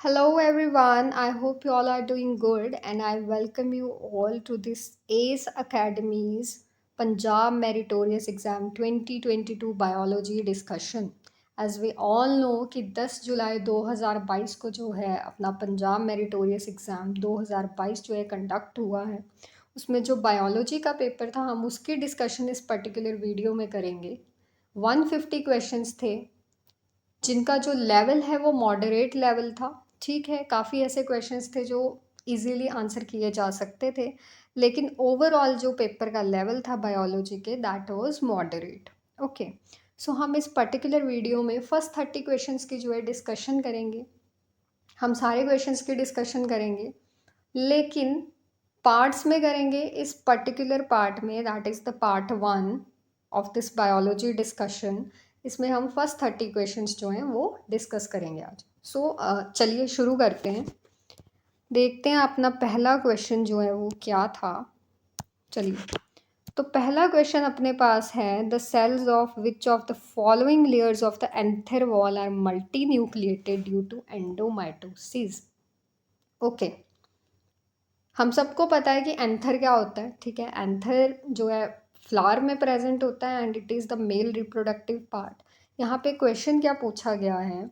Hello everyone, I hope you all are doing good and I welcome you all to this ACE Academy's Punjab Meritorious Exam 2022 Biology Discussion. As we all know कि 10 जुलाई 2022 को जो है अपना Punjab meritorious exam 2022 जो है conduct हुआ है, उसमें जो बायोलॉजी का पेपर था हम उसकी डिस्कशन इस पर्टिकुलर वीडियो में करेंगे। 150 क्वेश्चंस थे जिनका जो लेवल है वो मॉडरेट लेवल था। ठीक है, काफ़ी ऐसे क्वेश्चंस थे जो इजीली आंसर किए जा सकते थे, लेकिन ओवरऑल जो पेपर का लेवल था बायोलॉजी के दैट वाज मॉडरेट। ओके, सो हम इस पर्टिकुलर वीडियो में फर्स्ट 30 क्वेश्चंस की जो है डिस्कशन करेंगे। हम सारे क्वेश्चंस की डिस्कशन करेंगे, लेकिन पार्ट्स में करेंगे। इस पर्टिकुलर पार्ट में that is the part 1 of this biology discussion, इसमें हम फर्स्ट 30 क्वेश्चंस जो हैं वो डिस्कस करेंगे आज। सो चलिए शुरू करते हैं। देखते हैं अपना पहला क्वेश्चन जो है वो क्या था। चलिए, तो पहला क्वेश्चन अपने पास है the cells of which of the following layers of the anther wall are multinucleated due to endomitosis. Okay, हम सबको पता है कि एंथर क्या होता है। ठीक है, एंथर जो है फ्लावर में प्रेजेंट होता है and it is the male reproductive part. यहाँ पे क्वेश्चन क्या पूछा गया है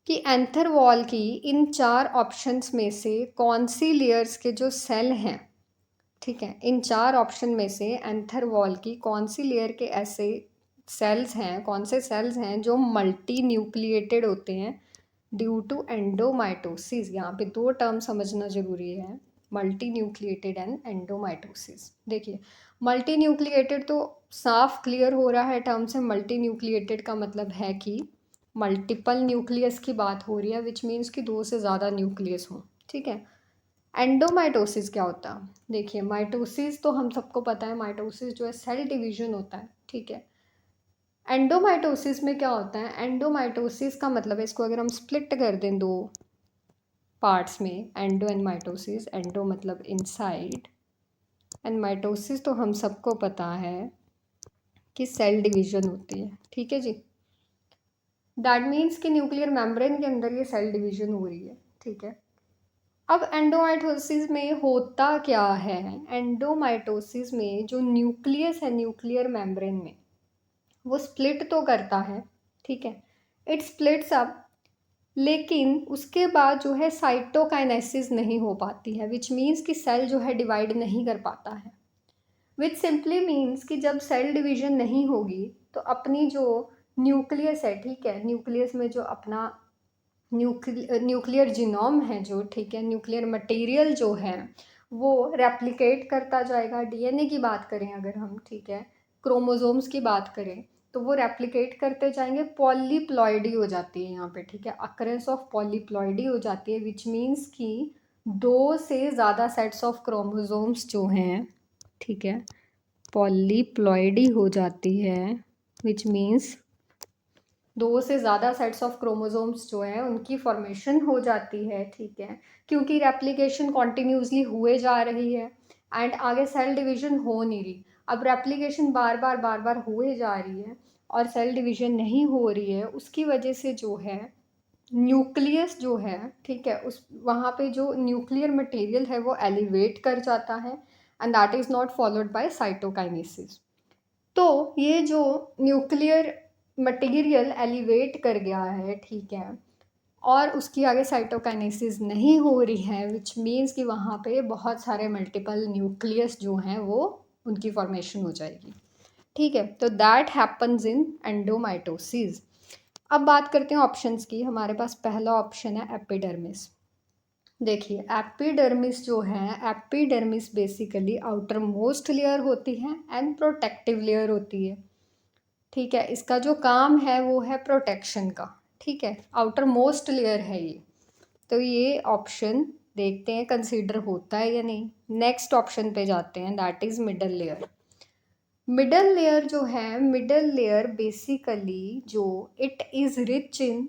कि एंथर वॉल की इन 4 ऑप्शंस में से कौन सी लेयर्स के जो सेल हैं, ठीक है, इन 4 ऑप्शन में से एंथर वॉल की कौन सी लेयर के ऐसे सेल्स हैं, कौन से सेल्स हैं जो मल्टी न्यूक्लिएटेड होते हैं ड्यू टू एंडोमाइटोसिस। यहाँ पे 2 टर्म समझना जरूरी है, मल्टी न्यूक्लिएटेड एंड एंडोमाइटोसिस। देखिए, मल्टी न्यूक्लिएटेड तो साफ क्लियर हो रहा है टर्म से। मल्टी न्यूक्लिएटेड का मतलब है कि मल्टीपल न्यूक्लियस की बात हो रही है, विच मीन्स कि 2 से ज़्यादा न्यूक्लियस हों। ठीक है, एंडोमाइटोसिस क्या होता है? देखिए, माइटोसिस तो हम सबको पता है, माइटोसिस जो है सेल डिवीजन होता है। ठीक है, एंडोमाइटोसिस में क्या होता है? एंडोमाइटोसिस का मतलब है, इसको अगर हम स्प्लिट कर दें 2 पार्ट्स में, एंडो एंड माइटोसिस। एंडो मतलब इनसाइड एंड माइटोसिस तो हम सबको पता है कि सेल डिवीजन होती है। ठीक है जी, दैट मीन्स कि न्यूक्लियर मेम्ब्रेन के अंदर ये सेल डिवीजन हो रही है। ठीक है, अब एंडोमाइटोसिस में होता क्या है? एंडोमाइटोसिस में जो न्यूक्लियस है न्यूक्लियर मेम्ब्रेन में, वो स्प्लिट तो करता है। ठीक है, इट स्प्लिट्स अप, लेकिन उसके बाद जो है साइटोकाइनेसिस नहीं हो पाती है, विच मीन्स कि सेल जो है डिवाइड नहीं कर पाता है। विच सिंपली मीन्स कि जब सेल डिवीजन नहीं होगी तो अपनी जो न्यूक्लियस है, ठीक है, न्यूक्लियस में जो अपना न्यूक्लियर जीनोम है जो, ठीक है, न्यूक्लियर मटेरियल जो है वो रेप्लिकेट करता जाएगा। डीएनए की बात करें अगर हम, ठीक है, क्रोमोसोम्स की बात करें तो वो रेप्लिकेट करते जाएंगे। पॉलीप्लॉइडी हो जाती है यहाँ पे। ठीक है, अकरेंस ऑफ पॉलीप्लॉइडी हो जाती है, विच मीन्स कि 2 से ज़्यादा सेट्स ऑफ क्रोमोसोम्स जो हैं, ठीक है, पॉलीप्लॉइडी हो जाती है, विच मीन्स 2 से ज़्यादा सेट्स ऑफ क्रोमोसोम्स जो हैं उनकी फॉर्मेशन हो जाती है। ठीक है, क्योंकि रेप्लिकेशन कॉन्टिन्यूसली हुए जा रही है एंड आगे सेल डिवीजन हो नहीं रही। अब रेप्लिकेशन बार बार हुए जा रही है और सेल डिवीजन नहीं हो रही है, उसकी वजह से जो है न्यूक्लियस जो है, ठीक है, उस वहाँ पे जो न्यूक्लियर मटेरियल है वो एलिवेट कर जाता है and that is not followed by cytokinesis. तो ये जो न्यूक्लियर मटेरियल एलिवेट कर गया है, ठीक है, और उसकी आगे साइटोकाइनेसिस नहीं हो रही है, विच मीन्स कि वहाँ पे बहुत सारे मल्टीपल न्यूक्लियस जो हैं वो उनकी फॉर्मेशन हो जाएगी। ठीक है, तो दैट हैपन्स इन एंडोमाइटोसिस। अब बात करते हैं ऑप्शंस की। हमारे पास पहला ऑप्शन है एपिडर्मिस। देखिए, एपिडर्मिस जो है, epidermis basically outer most layer होती है एंड प्रोटेक्टिव लेयर होती है। ठीक है, इसका जो काम है वो है प्रोटेक्शन का। ठीक है, आउटर मोस्ट लेयर है ये, तो ये ऑप्शन देखते हैं कंसीडर होता है या नहीं। नेक्स्ट ऑप्शन पे जाते हैं, that is middle layer. Middle layer जो है, मिडल लेयर बेसिकली जो it is rich in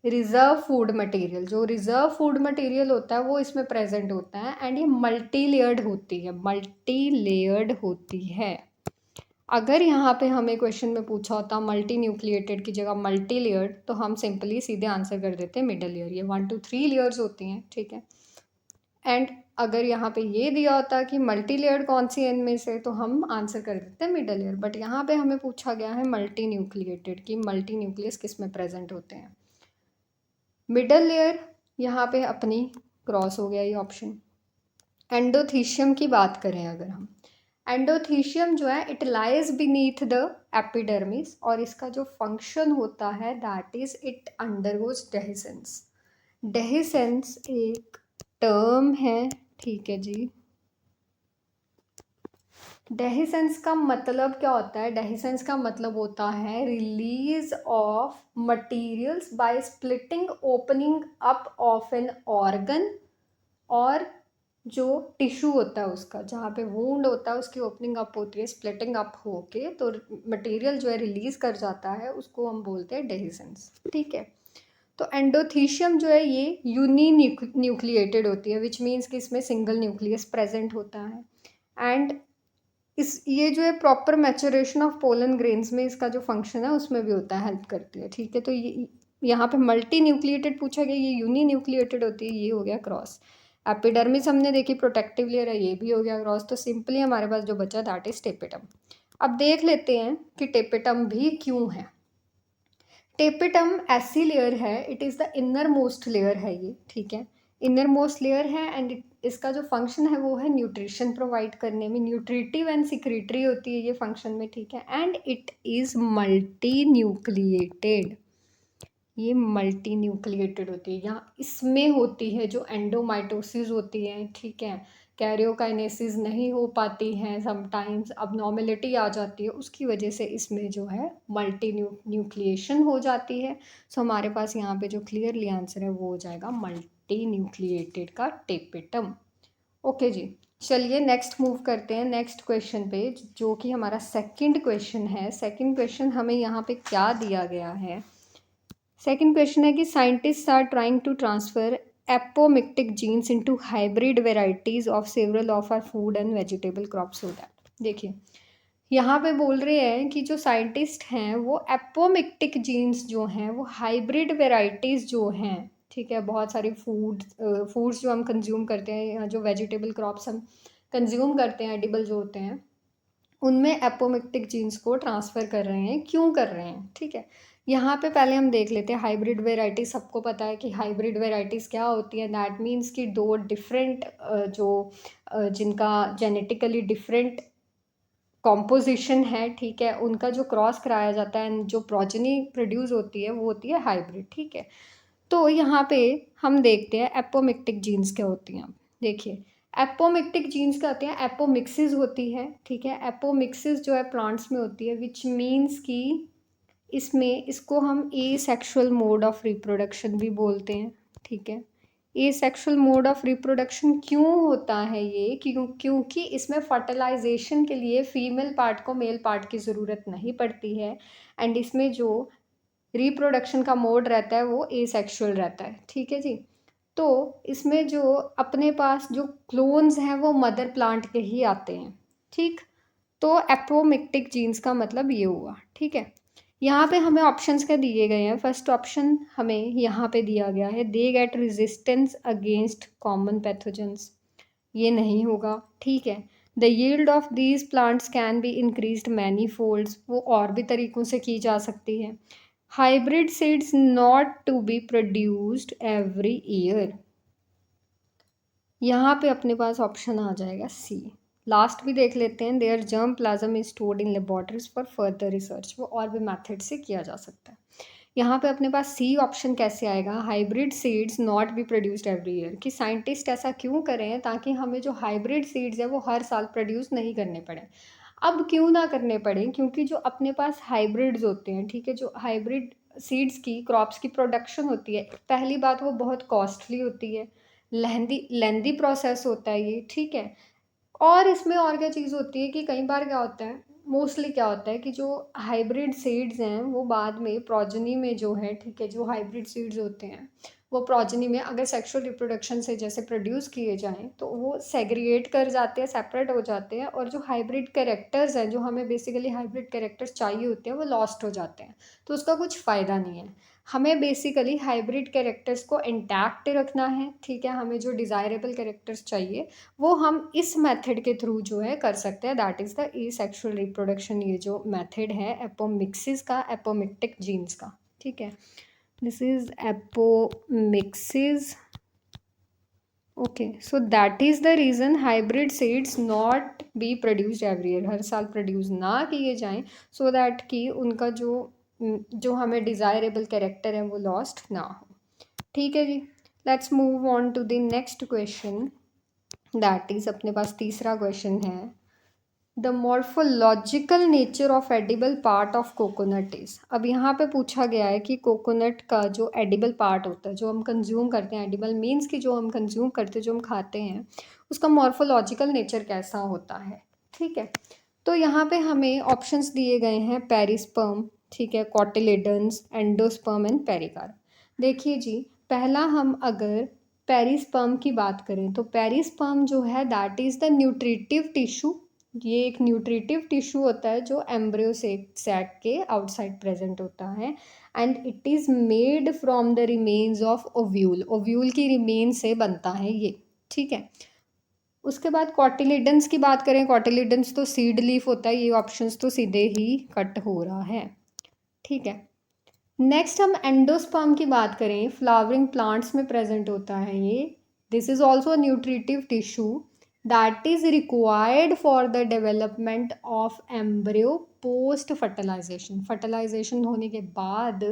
reserve food material. जो रिजर्व फूड मटेरियल होता है वो इसमें प्रेजेंट होता है एंड ये मल्टी लेयर्ड होती है, मल्टी लेयर्ड होती है। अगर यहाँ पे हमें क्वेश्चन में पूछा होता मल्टी न्यूक्लिएटेड की जगह मल्टी लेयर्ड, तो हम सिंपली सीधे आंसर कर देते मिडल लेयर। ये 1 to 3 लेयर्स होती हैं, ठीक है। एंड अगर यहाँ पे ये दिया होता कि मल्टी लेयर्ड कौन सी है इनमें से, तो हम आंसर कर देते हैं मिडल लेयर। बट यहाँ पे हमें पूछा गया है मल्टी न्यूक्लिएटेड की मल्टी न्यूक्लियस किस में प्रेजेंट होते हैं। मिडल लेयर यहाँ पे अपनी क्रॉस हो गया ये ऑप्शन। एंडोथीशियम की बात करें अगर हम, एंडोथीशियम जो है it lies beneath the epidermis, और इसका जो फंक्शन होता है that is it undergoes dehiscence. Dehiscence एक टर्म है, ठीक है जी। डेहिसेंस का मतलब क्या होता है? डेहिसेंस का मतलब होता है release of materials by splitting opening up of an organ, और जो टिश्यू होता है उसका, जहाँ पे वूंड होता है उसकी ओपनिंग अप होती है, स्प्लिटिंग अप होके तो मटेरियल जो है रिलीज कर जाता है, उसको हम बोलते हैं डेहिसेंस, ठीक है। तो एंडोथीशियम जो है ये यूनी न्यूक्लिएटेड होती है, विच मीन्स कि इसमें सिंगल न्यूक्लियस प्रेजेंट होता है। एंड इस ये जो है proper maturation of pollen grains में इसका जो फंक्शन है उसमें भी होता है, हेल्प करती है, ठीक है। तो ये यहाँ पे मल्टी न्यूक्लिएटेड पूछा गया, ये यूनी न्यूक्लिएटेड होती है, ये हो गया क्रॉस। एपिडर्मिस हमने देखी प्रोटेक्टिव लेयर है, ये भी हो गया क्रॉस। तो सिंपली हमारे पास जो बचा दैट इज टेपेटम। अब देख लेते हैं कि टेपेटम भी क्यों है। टेपेटम ऐसी लेयर है, it is the inner most layer है ये, ठीक है। इनर मोस्ट लेयर है एंड इसका जो फंक्शन है वो है न्यूट्रिशन प्रोवाइड करने में, न्यूट्रिटिव एंड सिक्रेटरी होती है ये फंक्शन में, ठीक है। And it is multi nucleated, ये मल्टी न्यूक्लिएटेड होती है। यहाँ इसमें होती है जो एंडोमाइटोसिस होती है, ठीक है, कैरियोकाइनेसिस नहीं हो पाती है, समटाइम्स अबनॉर्मेलिटी आ जाती है, उसकी वजह से इसमें जो है मल्टी न्यूक्लिएशन हो जाती है। सो हमारे पास यहाँ पे जो क्लियरली आंसर है वो हो जाएगा मल्टी न्यूक्लिएटेड का टेपेटम। ओके जी, चलिए नेक्स्ट मूव करते हैं नेक्स्ट क्वेश्चन पे, जो कि हमारा सेकंड क्वेश्चन है। सेकंड क्वेश्चन हमें यहाँ पे क्या दिया गया है? सेकेंड क्वेश्चन है कि scientist are trying to transfer apomictic genes into hybrid varieties of several of our food and vegetable crops so that. देखिए यहाँ पे बोल रहे हैं कि जो साइंटिस्ट हैं वो एपोमिक्टिक जीन्स जो हैं वो हाइब्रिड वेराइटीज़ जो हैं, ठीक है, बहुत सारी फूड्स जो हम कंज्यूम करते हैं या जो वेजिटेबल क्रॉप्स हम कंज्यूम करते हैं एडिबल जो होते हैं, उनमें एपोमिक्टिक जीन्स को ट्रांसफ़र कर रहे हैं। क्यों कर रहे हैं, ठीक है। यहाँ पे पहले हम देख लेते हैं हाइब्रिड वेराइटी। सबको पता है कि हाइब्रिड वेराइटीज़ क्या होती हैं। दैट मीन्स कि दो डिफरेंट जिनका जेनेटिकली डिफरेंट कॉम्पोजिशन है, ठीक है, उनका जो क्रॉस कराया जाता है, जो प्रोजनी प्रोड्यूस होती है वो होती है हाइब्रिड, ठीक है। तो यहाँ पे हम देखते हैं एपोमिक्टिक जीन्स क्या होती हैं। देखिए एपोमिक्टिक जीन्स क्या होती हैं? एपोमिक्सिस होती है, ठीक है। एपोमिक्सिस जो है प्लांट्स में होती है, विच मीन्स कि इसमें इसको हम ए सेक्शुअल मोड ऑफ रिप्रोडक्शन भी बोलते हैं, ठीक है। ए सेक्शुअल मोड ऑफ रिप्रोडक्शन क्यों होता है ये? क्योंकि इसमें फर्टिलाइजेशन के लिए फीमेल पार्ट को मेल पार्ट की ज़रूरत नहीं पड़ती है, एंड इसमें जो रिप्रोडक्शन का मोड रहता है वो ए सेक्शुअल रहता है, ठीक है जी। तो इसमें जो अपने पास जो क्लोन्स हैं वो मदर प्लांट के ही आते हैं, ठीक। तो एपोमिक्टिक जीन्स का मतलब ये हुआ, ठीक है। यहाँ पे हमें ऑप्शंस क्या दिए गए हैं? फर्स्ट ऑप्शन हमें यहाँ पे दिया गया है they get resistance against common pathogens, ये नहीं होगा, ठीक है। The yield of these plants can be increased many folds, वो और भी तरीक़ों से की जा सकती है। Hybrid seeds not to be produced every year, यहाँ पे अपने पास ऑप्शन आ जाएगा सी। लास्ट भी देख लेते हैं, their germplasm is stored in laboratories for further research, वो और भी मेथड से किया जा सकता है। यहाँ पे अपने पास सी ऑप्शन कैसे आएगा? Hybrid seeds not be produced every year, कि साइंटिस्ट ऐसा क्यों करें ताकि हमें जो हाइब्रिड सीड्स है वो हर साल प्रोड्यूस नहीं करने पड़े। अब क्यों ना करने पड़े? क्योंकि जो अपने पास हाइब्रिड्स होते हैं, ठीक है, जो हाइब्रिड सीड्स की क्रॉप्स की प्रोडक्शन होती है, पहली बात वो बहुत कॉस्टली होती है, लेंदी प्रोसेस होता है ये, ठीक है। और इसमें और क्या चीज़ होती है कि कई बार क्या होता है, मोस्टली क्या होता है कि जो हाइब्रिड सीड्स हैं वो बाद में प्रोजनी में जो है, ठीक है, जो हाइब्रिड सीड्स होते हैं वो प्रोजेनी में अगर सेक्सुअल रिप्रोडक्शन से जैसे प्रोड्यूस किए जाएँ तो वो सेग्रीगेट कर जाते हैं, सेपरेट हो जाते हैं, और जो हाइब्रिड कैरेक्टर्स हैं, जो हमें बेसिकली हाइब्रिड कैरेक्टर्स चाहिए होते हैं, वो लॉस्ट हो जाते हैं। तो उसका कुछ फ़ायदा नहीं है। हमें बेसिकली हाइब्रिड कैरेक्टर्स को इंटैक्ट रखना है, ठीक है? हमें जो डिज़ायरेबल कैरेक्टर्स चाहिए वो हम इस मेथड के थ्रू जो है कर सकते हैं, that is the asexual reproduction. ये जो मेथड है एपोमिक्सिस का, एपोमिक्टिक जीन्स का, ठीक है? This is apomixis. Okay, so that is the reason hybrid seeds not be produced every year, हर साल प्रोड्यूस ना किए जाएं, सो दैट कि उनका जो हमें डिज़ायरेबल कैरेक्टर है वो लॉस्ट ना हो। ठीक है जी, let's move on to the next question. That is अपने पास तीसरा क्वेश्चन है, the morphological nature of edible part of coconut is. अब यहाँ पे पूछा गया है कि कोकोनट का जो एडिबल पार्ट होता है, जो हम कंज्यूम करते हैं, एडिबल मीन्स कि जो हम कंज्यूम करते हैं, जो हम खाते हैं, उसका मॉर्फोलॉजिकल नेचर कैसा होता है, ठीक है? तो यहाँ पे हमें ऑप्शंस दिए गए हैं, पेरिस्पर्म, ठीक है, कॉटिलेडन्स, एंडोस्पर्म एंड पेरिकार्प। देखिए जी, पहला हम अगर पेरिस्पर्म की बात करें तो पेरिस्पर्म जो है that is the nutritive tissue. ये एक न्यूट्रिटिव टिश्यू होता है जो एम्ब्रियो सैक के आउटसाइड प्रेजेंट होता है, and it is made from the remains of ovule. Ovule की रिमेन से बनता है ये, ठीक है? उसके बाद कॉटिलिडन्स की बात करें, कॉटिलिडन्स तो सीड लीफ होता है, ये ऑप्शंस तो सीधे ही कट हो रहा है, ठीक है? नेक्स्ट हम एंडोस्पर्म की बात करें, फ्लावरिंग प्लांट्स में प्रेजेंट होता है ये। This is also nutritive tissue that is required for the development of embryo post fertilisation. Fertilisation होने के बाद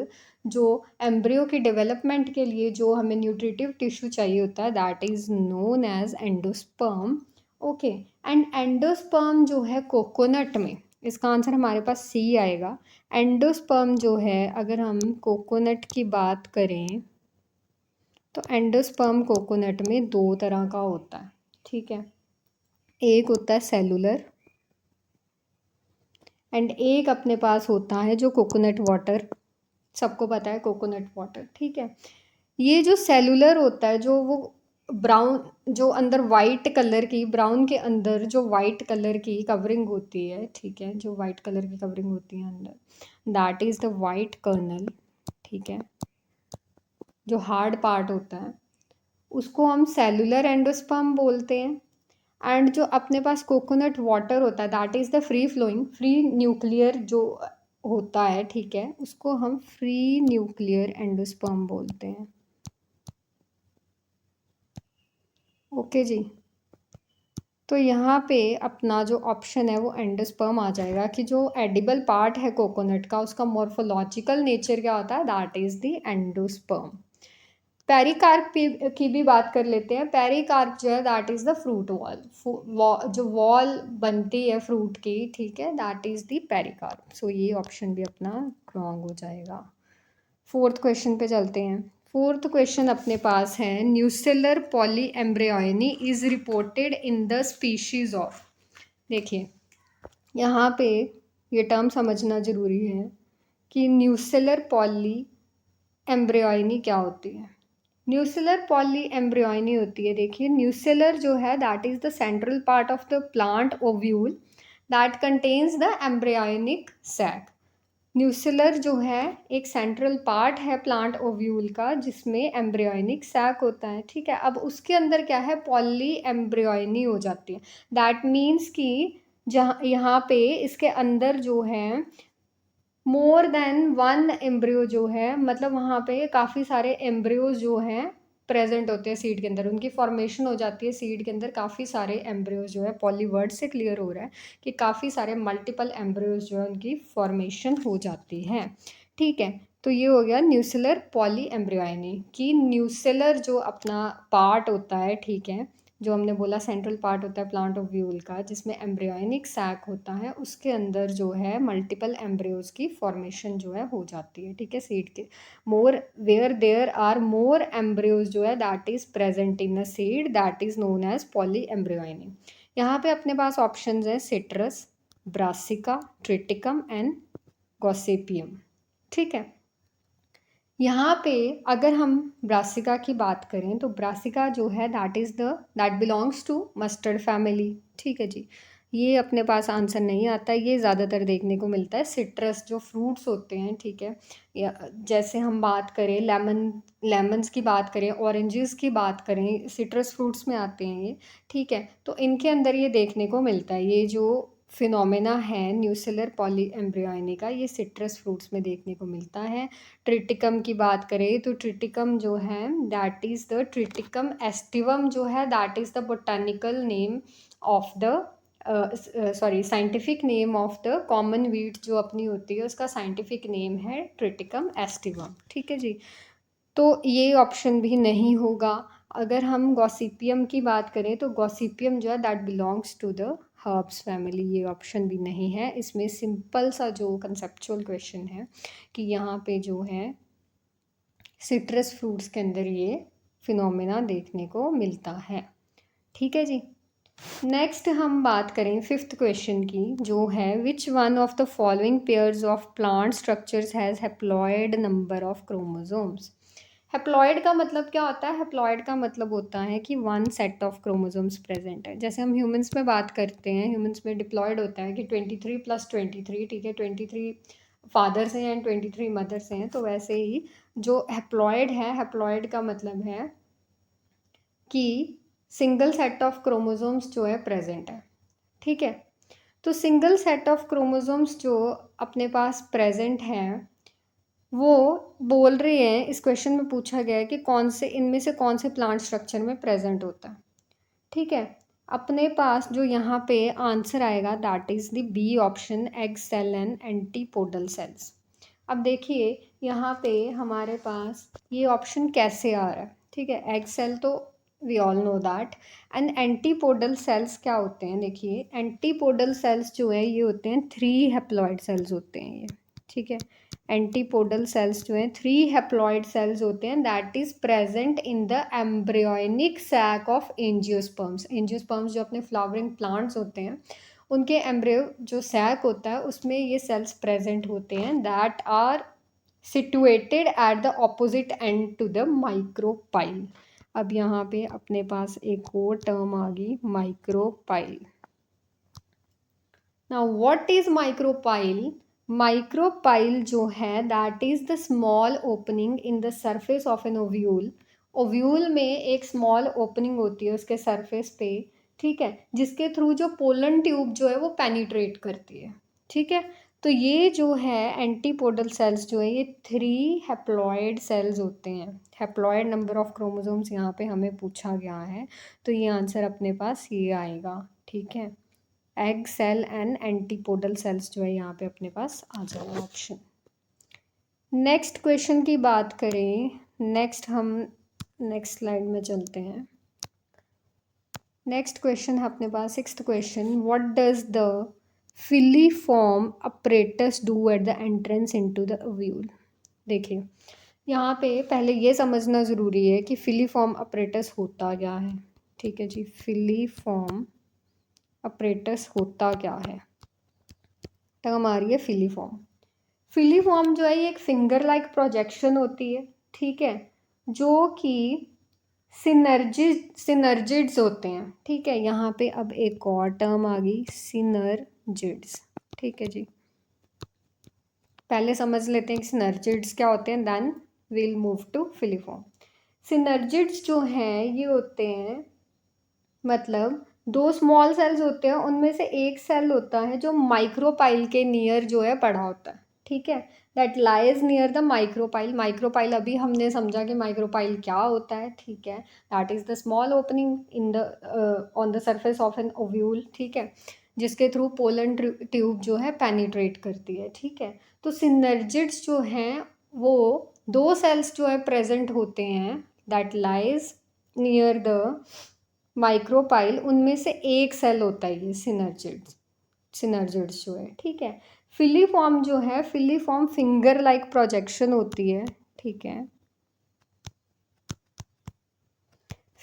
जो एम्ब्रियो की डेवलपमेंट के लिए जो हमें न्यूट्रिटिव टिश्यू चाहिए होता है that is known as endosperm. Okay, and endosperm जो है कोकोनट में, इसका आंसर हमारे पास सी आएगा। एंडोस्पर्म जो है, अगर हम कोकोनट की बात करें तो एंडोस्पर्म कोकोनट में दो तरह का होता है, ठीक है? एक होता है सेलुलर, एंड एक अपने पास होता है जो कोकोनट वाटर, सबको पता है कोकोनट वाटर, ठीक है? ये जो सेलुलर होता है, जो वो ब्राउन, जो अंदर वाइट कलर की, ब्राउन के अंदर जो वाइट कलर की कवरिंग होती है, ठीक है, जो वाइट कलर की कवरिंग होती है अंदर, that is the white kernel, ठीक है? जो हार्ड पार्ट होता है उसको हम सेलुलर एंडोस्पर्म बोलते हैं। एंड जो अपने पास कोकोनट वाटर होता है that is the free flowing, free nuclear जो होता है, ठीक है, उसको हम फ्री न्यूक्लियर एंडोस्पर्म बोलते हैं। ओके जी, तो यहाँ पे अपना जो ऑप्शन है वो एंडोस्पर्म आ जाएगा, कि जो एडिबल पार्ट है कोकोनट का उसका मॉर्फोलॉजिकल नेचर क्या होता है, that is the endosperm. Pericarp की भी बात कर लेते हैं। पेरिकार्प जो है that is the fruit wall, जो वॉल बनती है फ्रूट की, ठीक है, दैट इज़ द पेरिकार्प। सो ये ऑप्शन भी अपना रॉन्ग हो जाएगा। फोर्थ क्वेश्चन पे चलते हैं। फोर्थ क्वेश्चन अपने पास है, nucellar poly embryony is reported in the species of. देखिए यहाँ पे ये टर्म समझना ज़रूरी है कि न्यूसेलर पॉली एम्ब्रियोनी क्या होती है। न्यूसेलर पॉली एम्ब्रियोनी होती है, देखिए न्यूसेलर जो है that is the central part of the plant ovule that contains the embryonic sac. Nucellar जो है एक सेंट्रल पार्ट है प्लांट ओव्यूल का जिसमें एम्ब्रियोनिक सैक होता है, ठीक है? अब उसके अंदर क्या है, पॉली एम्ब्रियोनी हो जाती है। दैट मीन्स कि जहाँ यहाँ पे इसके अंदर जो है मोर देन वन एम्ब्रियो जो है, मतलब वहाँ पे काफ़ी सारे एम्ब्रियोज जो हैं प्रेजेंट होते हैं सीड के अंदर, उनकी फॉर्मेशन हो जाती है सीड के अंदर। काफ़ी सारे एम्ब्रियोज जो है, पॉलीवर्ड से क्लियर हो रहा है कि काफ़ी सारे मल्टीपल एम्ब्रियोज जो है उनकी फॉर्मेशन हो जाती है, ठीक है? तो ये हो गया न्यूसेलर पॉली एम्ब्रियोनी। कि न्यूसेलर जो अपना पार्ट होता है, ठीक है, जो हमने बोला सेंट्रल पार्ट होता है प्लांट ओव्यूल का जिसमें एम्ब्रियोनिक सैक होता है, उसके अंदर जो है मल्टीपल एम्ब्रियोज की फॉर्मेशन जो है हो जाती है, ठीक है, सीड के। More where there are more embryos जो है that is present in a seed that is known as polyembryony. यहाँ पे अपने पास ऑप्शन है Citrus, Brassica, Triticum and Gossypium, ठीक है? यहाँ पे अगर हम ब्रासिका की बात करें तो ब्रासिका जो है that belongs to mustard family. ठीक है जी, ये अपने पास आंसर नहीं आता, ये ज़्यादातर देखने को मिलता है सिट्रस जो फ्रूट्स होते हैं। ठीक है, या जैसे हम बात करें लेमन्स की बात करें, ऑरेंजेस की बात करें, सिट्रस फ्रूट्स में आते हैं ये। ठीक है, तो इनके अंदर ये देखने को मिलता है, ये जो फिनोमेना है न्यूसेलर पॉली एम्ब्रियोनी का, ये सिट्रस फ्रूट्स में देखने को मिलता है। ट्रिटिकम की बात करें तो ट्रिटिकम जो है that is the Triticum aestivum जो है that is the botanical name of the sorry scientific name of the common wheat जो अपनी होती है उसका साइंटिफिक नेम है ट्रिटिकम एस्टिवम। ठीक है जी, तो ये ऑप्शन भी नहीं होगा। अगर हम गॉसिपियम की बात करें तो गॉसिपियम जो है that belongs to the herbs family, ये ऑप्शन भी नहीं है। इसमें सिंपल सा जो कंसेप्चुअल क्वेश्चन है कि यहाँ पे जो है सिट्रस फ्रूट्स के अंदर ये फिनोमेना देखने को मिलता है। ठीक है जी, नेक्स्ट हम बात करें फिफ्थ क्वेश्चन की, जो है विच one of the following pairs of plant structures has haploid number of chromosomes. Haploid का मतलब क्या होता है? हैप्लॉयड का मतलब होता है कि one set of chromosomes present है। जैसे हम ह्यूमंस में बात करते हैं, ह्यूमंस में डिप्लॉयड होता है कि 23+23। ठीक है, 23 फादर्स हैं एंड 23 मदर्स हैं। तो वैसे ही जो हैप्लॉयड है, हैप्लॉयड का मतलब है कि सिंगल सेट ऑफ क्रोमोसोम्स जो है प्रेजेंट है। ठीक है, तो सिंगल सेट ऑफ क्रोमोसोम्स जो अपने पास प्रेजेंट है वो बोल रहे हैं, इस क्वेश्चन में पूछा गया है कि कौन से इनमें से कौन से प्लांट स्ट्रक्चर में प्रेजेंट होता है। ठीक है, अपने पास जो यहाँ पे आंसर आएगा that is the B option, egg cell and antipodal cells. अब देखिए यहाँ पे हमारे पास ये ऑप्शन कैसे आ रहा है। ठीक है, एग सेल तो we all know that, and antipodal cells क्या होते हैं? देखिए एंटीपोडल सेल्स जो है ये होते हैं 3 हैप्लॉइड सेल्स होते हैं ये। ठीक है, एंटीपोडल सेल्स जो हैं 3 हैप्लॉइड सेल्स होते हैं that is present in the embryonic sac of angiosperms. Angiosperms जो अपने फ्लावरिंग प्लांट्स होते हैं उनके एम्ब्रियो जो सैक होता है उसमें ये सेल्स प्रेजेंट होते हैं that are situated at the opposite end to the micropyle. अब यहाँ पे अपने पास एक और टर्म आ गई, micropyle. Now what is micropyle? Micropyle जो है that is the small opening in the surface of an ovule. Ovule में एक स्मॉल ओपनिंग होती है उसके सरफेस पे। ठीक है, जिसके थ्रू जो पोलन ट्यूब जो है वो पेनिट्रेट करती है। ठीक है, तो ये जो है एंटीपोडल सेल्स जो है ये 3 हैप्लॉयड सेल्स होते हैं। हैप्लॉयड नंबर ऑफ क्रोमोसोम्स यहाँ पे हमें पूछा गया है, तो ये आंसर अपने पास ये आएगा। ठीक है, egg cell and antipodal cells जो है यहाँ पे अपने पास आ जाएगा ऑप्शन। नेक्स्ट क्वेश्चन की बात करें, नेक्स्ट स्लाइड में चलते हैं। नेक्स्ट क्वेश्चन है अपने पास sixth question, what does the filiform apparatus do at the entrance into the ovule. देखिए यहाँ पे पहले ये समझना ज़रूरी है कि फिलीफॉर्म अपरेटस होता क्या है। ठीक है जी, फिलीफॉर्म अपरेटस होता क्या है? टर्म आ रही है फिलीफॉर्म। फिलीफॉर्म जो है ये एक फिंगर लाइक प्रोजेक्शन होती है। ठीक है, जो कि सिनर्जिड्स होते हैं। ठीक है, यहाँ पे अब एक और टर्म आ गई, सिनर्जिड्स। ठीक है जी, पहले समझ लेते हैं कि सिनर्जिड्स क्या होते हैं, then will move to filiform. Synergids जो हैं ये होते हैं, मतलब 2 स्मॉल सेल्स होते हैं, उनमें से एक सेल होता है जो माइक्रोपाइल के नियर जो है पड़ा होता है। ठीक है, that lies near the micropyle. Micropyle अभी हमने समझा कि माइक्रोपाइल क्या होता है। ठीक है, that is the small opening in the on the surface of an ovule. ठीक है, जिसके थ्रू पोलन ट्यूब जो है पेनिट्रेट करती है। ठीक है, तो सिनर्जिड्स जो हैं वो 2 सेल्स जो है प्रेजेंट होते हैं that lies near the micropyle, उनमें से एक सेल होता है ये सिनर्जिड्स जो है। ठीक है, फिलीफॉर्म जो है, फिलीफॉर्म फिंगर लाइक प्रोजेक्शन होती है। ठीक है,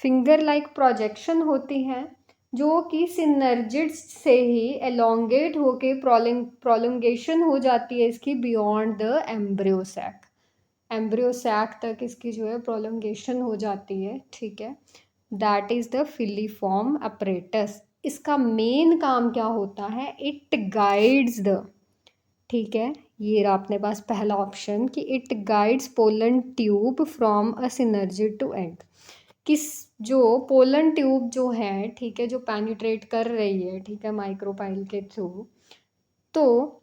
फिंगर लाइक प्रोजेक्शन होती है जो कि सिनर्जिड्स से ही एलोंगेट होके प्रोलंगेशन हो जाती है इसकी beyond the embryo sac. Embryo sac तक इसकी जो है प्रोलॉन्गेशन हो जाती है, ठीक है। That is the filiform apparatus. इसका मेन काम क्या होता है, इट गाइड्स द, ठीक है, ये रहा अपने पास पहला ऑप्शन कि it guides pollen tube from a synergid to end. किस, जो पोलन ट्यूब जो है, ठीक है, जो पेनिट्रेट कर रही है, ठीक है, माइक्रोपाइल के थ्रू, तो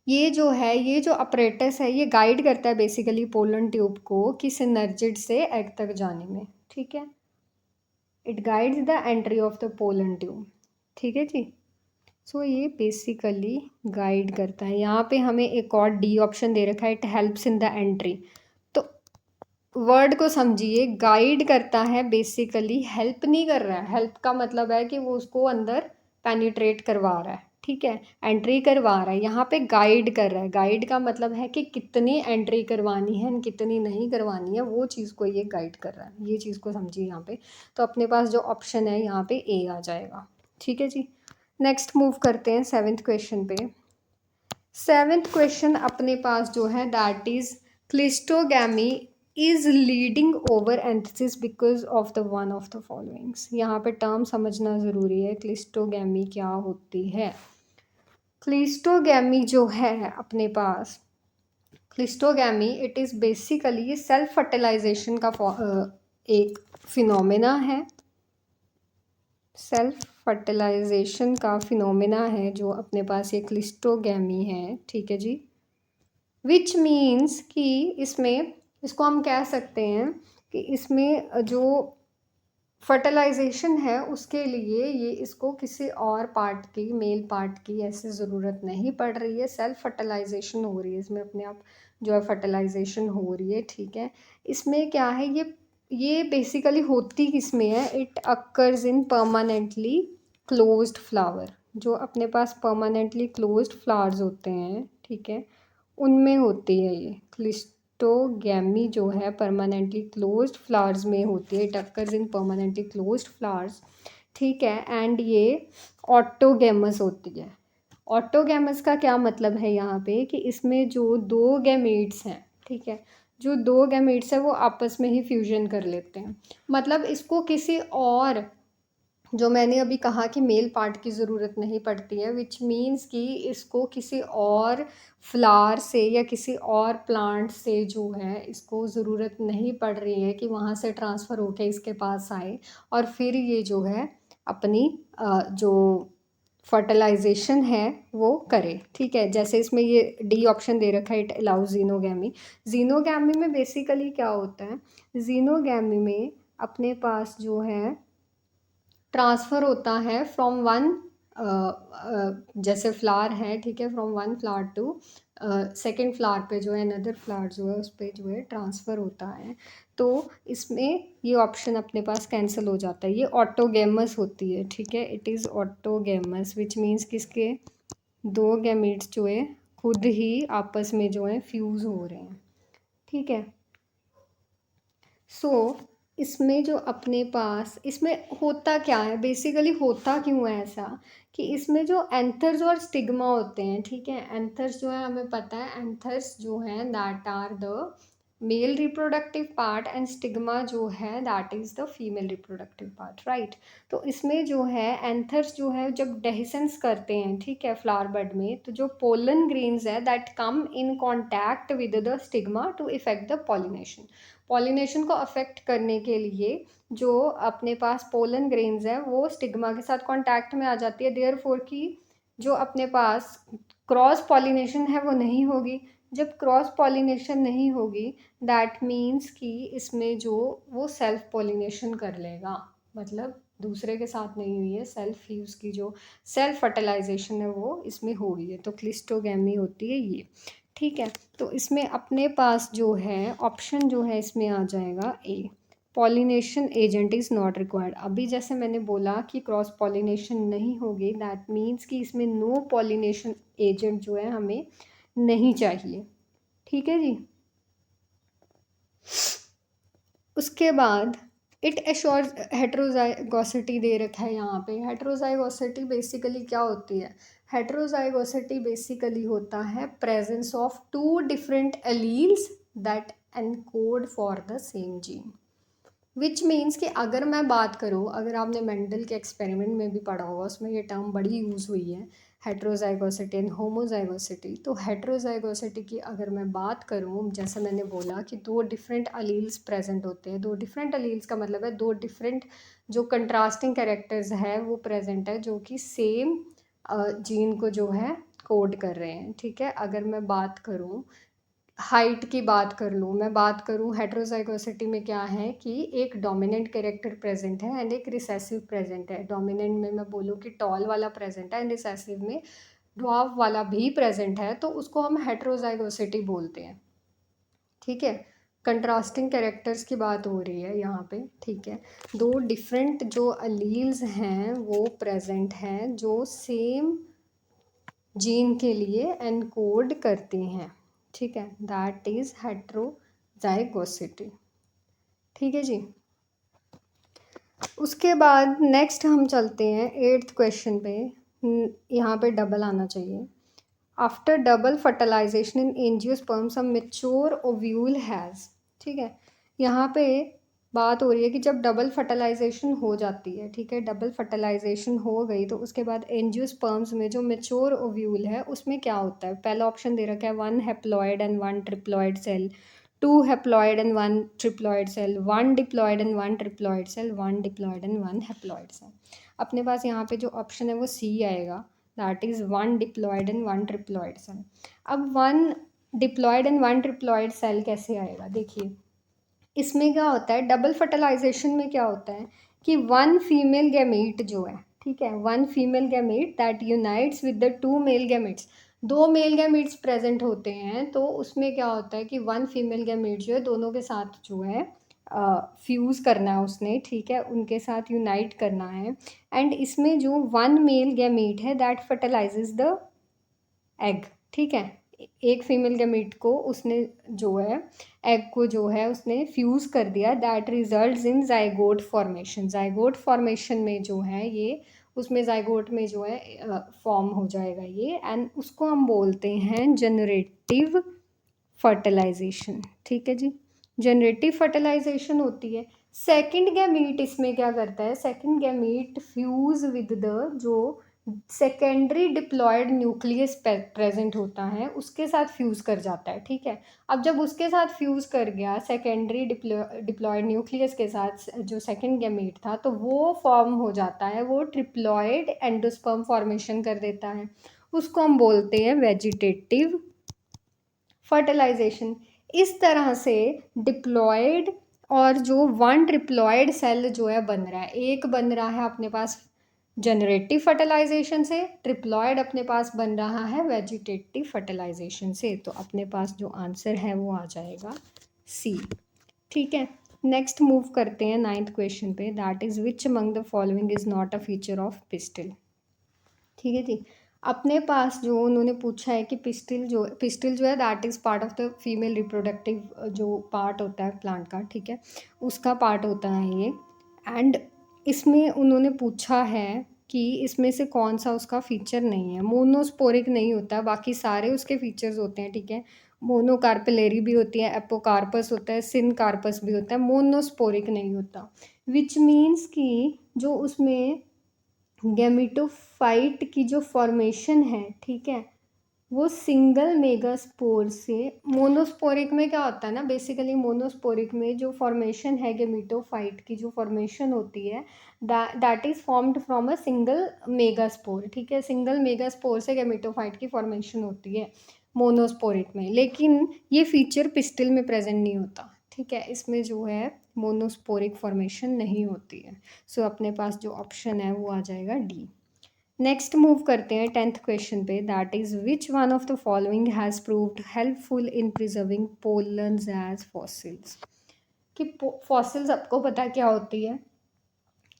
ये जो है, ये जो अपरेटस है, ये गाइड करता है बेसिकली पोलन ट्यूब को कि सिनर्जिड से एग तक जाने में, ठीक है। It guides the entry of the pollen tube, ठीक है जी। सो ये बेसिकली गाइड करता है। यहाँ पे हमें एक और डी ऑप्शन दे रखा है, it helps in the entry. तो वर्ड को समझिए, गाइड करता है बेसिकली, हेल्प नहीं कर रहा है। हेल्प का मतलब है कि वो उसको अंदर पेनिट्रेट करवा रहा है, ठीक है, एंट्री करवा रहा है। यहाँ पे गाइड कर रहा है। गाइड का मतलब है कि कितनी एंट्री करवानी है, कितनी नहीं करवानी है, वो चीज़ को ये गाइड कर रहा है। ये चीज़ को समझिए यहाँ पे। तो अपने पास जो ऑप्शन है यहाँ पे ए आ जाएगा, ठीक है जी। नेक्स्ट मूव करते हैं 7th क्वेश्चन पे। 7th क्वेश्चन अपने पास जो है, that is cleistogamy is leading over anthesis because of the one of the followings. यहाँ पे टर्म समझना ज़रूरी है, क्लिस्टोगैमी क्या होती है। क्लिस्टोगैमी जो है अपने पास, cleistogamy it is basically self fertilization का एक फिनोमेना है। सेल्फ फर्टिलाइजेशन का फिनोमेना है जो अपने पास ये क्लिस्टोगैमी है, ठीक है जी। विच मीन्स कि इसमें, इसको हम कह सकते हैं कि इसमें जो फर्टिलाइजेशन है उसके लिए ये इसको किसी और पार्ट की, मेल पार्ट की ऐसे ज़रूरत नहीं पड़ रही है। सेल्फ फर्टिलाइजेशन हो रही है इसमें, अपने आप जो है फर्टिलाइजेशन हो रही है, ठीक है। इसमें क्या है, ये बेसिकली होती किस में है, it occurs in permanently closed flower. जो अपने पास परमानेंटली क्लोज्ड फ्लावर्स होते हैं, ठीक है, उनमें होती है ये क्लिस्टोगैमी जो है, परमानेंटली क्लोज्ड फ्लावर्स में होती है। It occurs in permanently closed flowers, ठीक है। एंड ये ऑटोगैमस होती है। ऑटोगैमस का क्या मतलब है यहाँ पे, कि इसमें जो दो गैमेट्स हैं, ठीक है, जो दो गैमेट्स हैं वो आपस में ही फ्यूजन कर लेते हैं। मतलब इसको किसी और, जो मैंने अभी कहा कि मेल पार्ट की ज़रूरत नहीं पड़ती है, विच मीन्स कि इसको किसी और फ्लावर से या किसी और प्लांट से जो है, इसको ज़रूरत नहीं पड़ रही है कि वहाँ से ट्रांसफ़र होके इसके पास आए और फिर ये जो है अपनी जो फर्टिलाइजेशन है वो करे, ठीक है। जैसे इसमें ये डी ऑप्शन दे रखा है, इट अलाउज जीनोगैमी। जीनोगैमी में बेसिकली क्या होता है, जीनोगैमी में अपने पास जो है ट्रांसफ़र होता है फ्रॉम वन, जैसे फ्लावर है, ठीक है, from one flower to second flower पे जो है, अनदर फ्लावर जो है उस पर जो है ट्रांसफ़र होता है। तो इसमें ये ऑप्शन अपने पास कैंसिल हो जाता है। ये ऑटोगेमस होती है, ठीक है, इट इज़ ऑटोगेमस, विच मीन्स किसके दो गैमीट्स जो है खुद ही आपस में जो है फ्यूज़ हो रहे हैं, ठीक है। सो इसमें जो अपने पास, इसमें होता क्या है बेसिकली, होता क्यों है ऐसा, कि इसमें जो एंथर्स और स्टिग्मा होते हैं, ठीक है, एंथर्स जो है हमें पता है, एंथर्स जो हैं that are the male reproductive part and stigma जो है that is the female reproductive part, right. तो इसमें जो है एंथर्स जो है जब डेहिसेंस करते हैं, ठीक है, फ्लावर बड में, तो जो पोलन ग्रेन्स है that come in contact with the stigma to effect the pollination. Pollination को अफेक्ट करने के लिए जो अपने पास पोलन ग्रेन्स है वो स्टिग्मा के साथ कांटेक्ट में आ जाती है, देयरफॉर कि जो अपने पास क्रॉस पॉलिनेशन है वो नहीं होगी। जब क्रॉस पॉलिनेशन नहीं होगी दैट मीन्स कि इसमें जो वो सेल्फ पॉलिनेशन कर लेगा, मतलब दूसरे के साथ नहीं हुई है, सेल्फ ही उसकी जो सेल्फ फर्टिलाइजेशन है वो इसमें हो गई है। तो क्लिस्टोगैमी होती है ये, ठीक है। तो इसमें अपने पास जो है ऑप्शन जो है इसमें आ जाएगा a, pollination agent is not required. अभी जैसे मैंने बोला कि क्रॉस पॉलिनेशन नहीं होगी, दैट मीन्स कि इसमें नो पॉलिनेशन एजेंट जो है हमें नहीं चाहिए, ठीक है जी। उसके बाद इट एश्योर्स हेट्रोजाइगोसिटी दे रखा है यहाँ पे। हेट्रोजाइगोसिटी बेसिकली क्या होती है, हेट्रोजाइगोसिटी बेसिकली होता है presence of two different alleles that encode for the same gene. Which means कि अगर मैं बात करूँ, अगर आपने मेंडल के एक्सपेरिमेंट में भी पढ़ा होगा, उसमें ये टर्म बड़ी यूज़ हुई है, हेट्रोजाइगोसिटी एंड होमोजाइगोसिटी। तो हेट्रोजाइगोसिटी की अगर मैं बात करूँ, जैसे मैंने बोला कि दो डिफरेंट अलील्स प्रेजेंट होते हैं। दो डिफरेंट अलील्स का मतलब है दो डिफरेंट जो कंट्रास्टिंग कैरेक्टर्स है वो प्रेजेंट है, जो कि सेम जीन को जो है कोड कर रहे हैं। ठीक है, अगर मैं बात करूँ हाइट की, बात कर लूँ, मैं बात करूँ हेट्रोजाइगोसिटी में क्या है कि एक डोमिनेंट कैरेक्टर प्रेजेंट है एंड एक रिसेसिव प्रेजेंट है। डोमिनेंट में मैं बोलूँ कि टॉल वाला प्रेजेंट है एंड रिसेसिव में ड्वार्फ वाला भी प्रेजेंट है, तो उसको हम हेट्रोजाइगोसिटी बोलते हैं। ठीक है, कंट्रास्टिंग कैरेक्टर्स की बात हो रही है यहाँ पे। ठीक है, दो डिफरेंट जो अलील्स हैं वो प्रेजेंट हैं जो सेम जीन के लिए एनकोड करते हैं। ठीक है, दैट इज हेट्रोजाइगोसिटी। ठीक है जी, उसके बाद नेक्स्ट हम चलते हैं 8th क्वेश्चन पे। यहाँ पे डबल आना चाहिए। After double fertilisation in angiosperm some mature ovule has. ठीक है, यहाँ पे बात हो रही है कि जब डबल फर्टिलाइजेशन हो जाती है, ठीक है, डबल फर्टिलाइजेशन हो गई तो उसके बाद एंजियोस्पर्म्स में जो मैच्योर ओव्यूल है उसमें क्या होता है। पहला ऑप्शन दे रखा है 1 haploid and 1 triploid cell, 2 haploid and 1 triploid cell, 1 diploid and 1 triploid cell, 1 diploid and 1 haploid cell. अपने पास यहाँ पे जो ऑप्शन है वो सी आएगा, that is 1 diploid and 1 triploid cell. अब 1 डिप्लॉइड एंड 1 ट्रिप्लॉइड सेल कैसे आएगा, देखिए इसमें क्या होता है, डबल फर्टिलाइजेशन में क्या होता है कि 1 फीमेल गैमीट जो है, ठीक है, 1 female gamete that unites with the 2 male gametes, 2 male gametes present होते हैं, तो उसमें क्या होता है कि 1 फीमेल गैमीट जो है दोनों के साथ जो है फ्यूज़ करना है उसने, ठीक है, उनके साथ यूनाइट करना है। एंड इसमें जो 1 मेल गैमीट है दैट फर्टिलाइजेज द एग। ठीक है, एक फीमेल गैमीट को उसने जो है एग को जो है उसने फ्यूज़ कर दिया, that results in zygote formation. Zygote formation में जो है ये, उसमें जाइगोट में जो है फॉर्म हो जाएगा ये, एंड उसको हम बोलते हैं जनरेटिव फर्टिलाइजेशन। ठीक है जी, जनरेटिव फर्टिलाइजेशन होती है। सेकंड गैमीट इसमें क्या करता है, second gamete fuse with the जो सेकेंडरी डिप्लॉयड न्यूक्लियस प्रेजेंट होता है उसके साथ फ्यूज़ कर जाता है। ठीक है, अब जब उसके साथ फ्यूज़ कर गया सेकेंडरी डिप्लॉयड न्यूक्लियस के साथ जो सेकंड गैमीट था, तो वो फॉर्म हो जाता है, वो ट्रिप्लॉयड एंडोस्पर्म फॉर्मेशन कर देता है, उसको हम बोलते हैं वेजिटेटिव फर्टिलाइजेशन। इस तरह से डिप्लॉयड और जो 1 ट्रिप्लॉयड सेल जो है बन रहा है, एक बन रहा है अपने पास जनरेटिव फर्टिलाइजेशन से, ट्रिप्लॉयड अपने पास बन रहा है वेजिटेटिव फर्टिलाइजेशन से। तो अपने पास जो आंसर है वो आ जाएगा सी। ठीक है, नेक्स्ट मूव करते हैं 9th क्वेश्चन पे, that is which among the following is not a feature of pistil. ठीक है जी, अपने पास जो उन्होंने पूछा है कि पिस्टिल जो है that is part of the female reproductive जो पार्ट होता है प्लांट का, ठीक है, उसका पार्ट होता है ये। एंड इसमें उन्होंने पूछा है कि इसमें से कौन सा उसका फीचर नहीं है। मोनोस्पोरिक नहीं होता, बाकी सारे उसके फीचर्स होते हैं। ठीक है, मोनोकार्पेलेरी भी होती है, एपोकार्पस होता है, सिनकार्पस भी होता है, मोनोस्पोरिक नहीं होता। विच मीन्स कि जो उसमें गैमेटोफाइट की जो फॉर्मेशन है, ठीक है, वो सिंगल मेगास्पोर से, मोनोस्पोरिक में क्या होता है ना, बेसिकली मोनोस्पोरिक में जो फॉर्मेशन है गैमेटोफाइट की जो फॉर्मेशन होती है that is formed from a single megaspore. ठीक है, सिंगल मेगास्पोर से गैमेटोफाइट की फॉर्मेशन होती है मोनोस्पोरिक में, लेकिन ये फीचर पिस्टिल में प्रेजेंट नहीं होता। ठीक है, इसमें जो है मोनोस्पोरिक फॉर्मेशन नहीं होती है। सो अपने पास जो ऑप्शन है वो आ जाएगा डी। नेक्स्ट मूव करते हैं 10th क्वेश्चन पे, that is which one of the following has proved helpful in preserving pollens as fossils. कि फॉसिल्स आपको पता क्या होती है,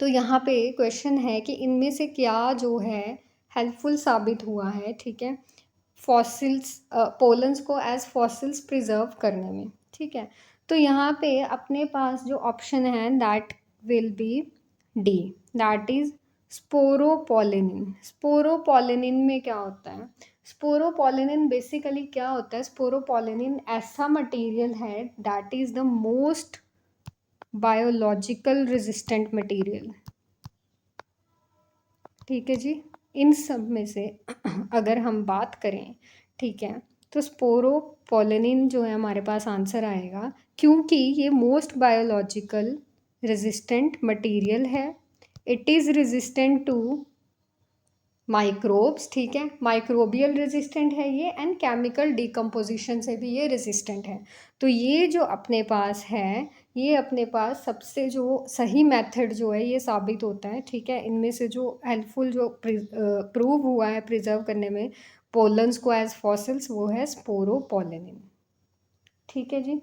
तो यहाँ पे क्वेश्चन है कि इनमें से क्या जो है हेल्पफुल साबित हुआ है, ठीक है, फॉसिल्स पोलन्स को एज फॉसिल्स प्रिजर्व करने में। ठीक है, तो यहाँ पे अपने पास जो ऑप्शन है that will be D, that is sporopollenin. Sporopollenin में क्या होता है, स्पोरोपोलिनिन बेसिकली क्या होता है? स्पोरोपोलिनिन ऐसा मटेरियल है that is the most biological resistant material. ठीक है जी। इन सब में से अगर हम बात करें, ठीक है, तो स्पोरोपोलिनिन जो है हमारे पास आंसर आएगा, क्योंकि ये मोस्ट बायोलॉजिकल रेजिस्टेंट मटेरियल है। It is resistant to microbes, ठीक है, माइक्रोबियल रेजिस्टेंट है ये, एंड केमिकल डिकम्पोजिशन से भी ये रेजिस्टेंट है। तो ये जो अपने पास है, ये अपने पास सबसे जो सही मेथड जो है ये साबित होता है, ठीक है। इनमें से जो हेल्पफुल जो प्रूव हुआ है प्रिजर्व करने में पोलन्स को एज फॉसिल्स, वो है स्पोरोपोलिनिन। ठीक है जी।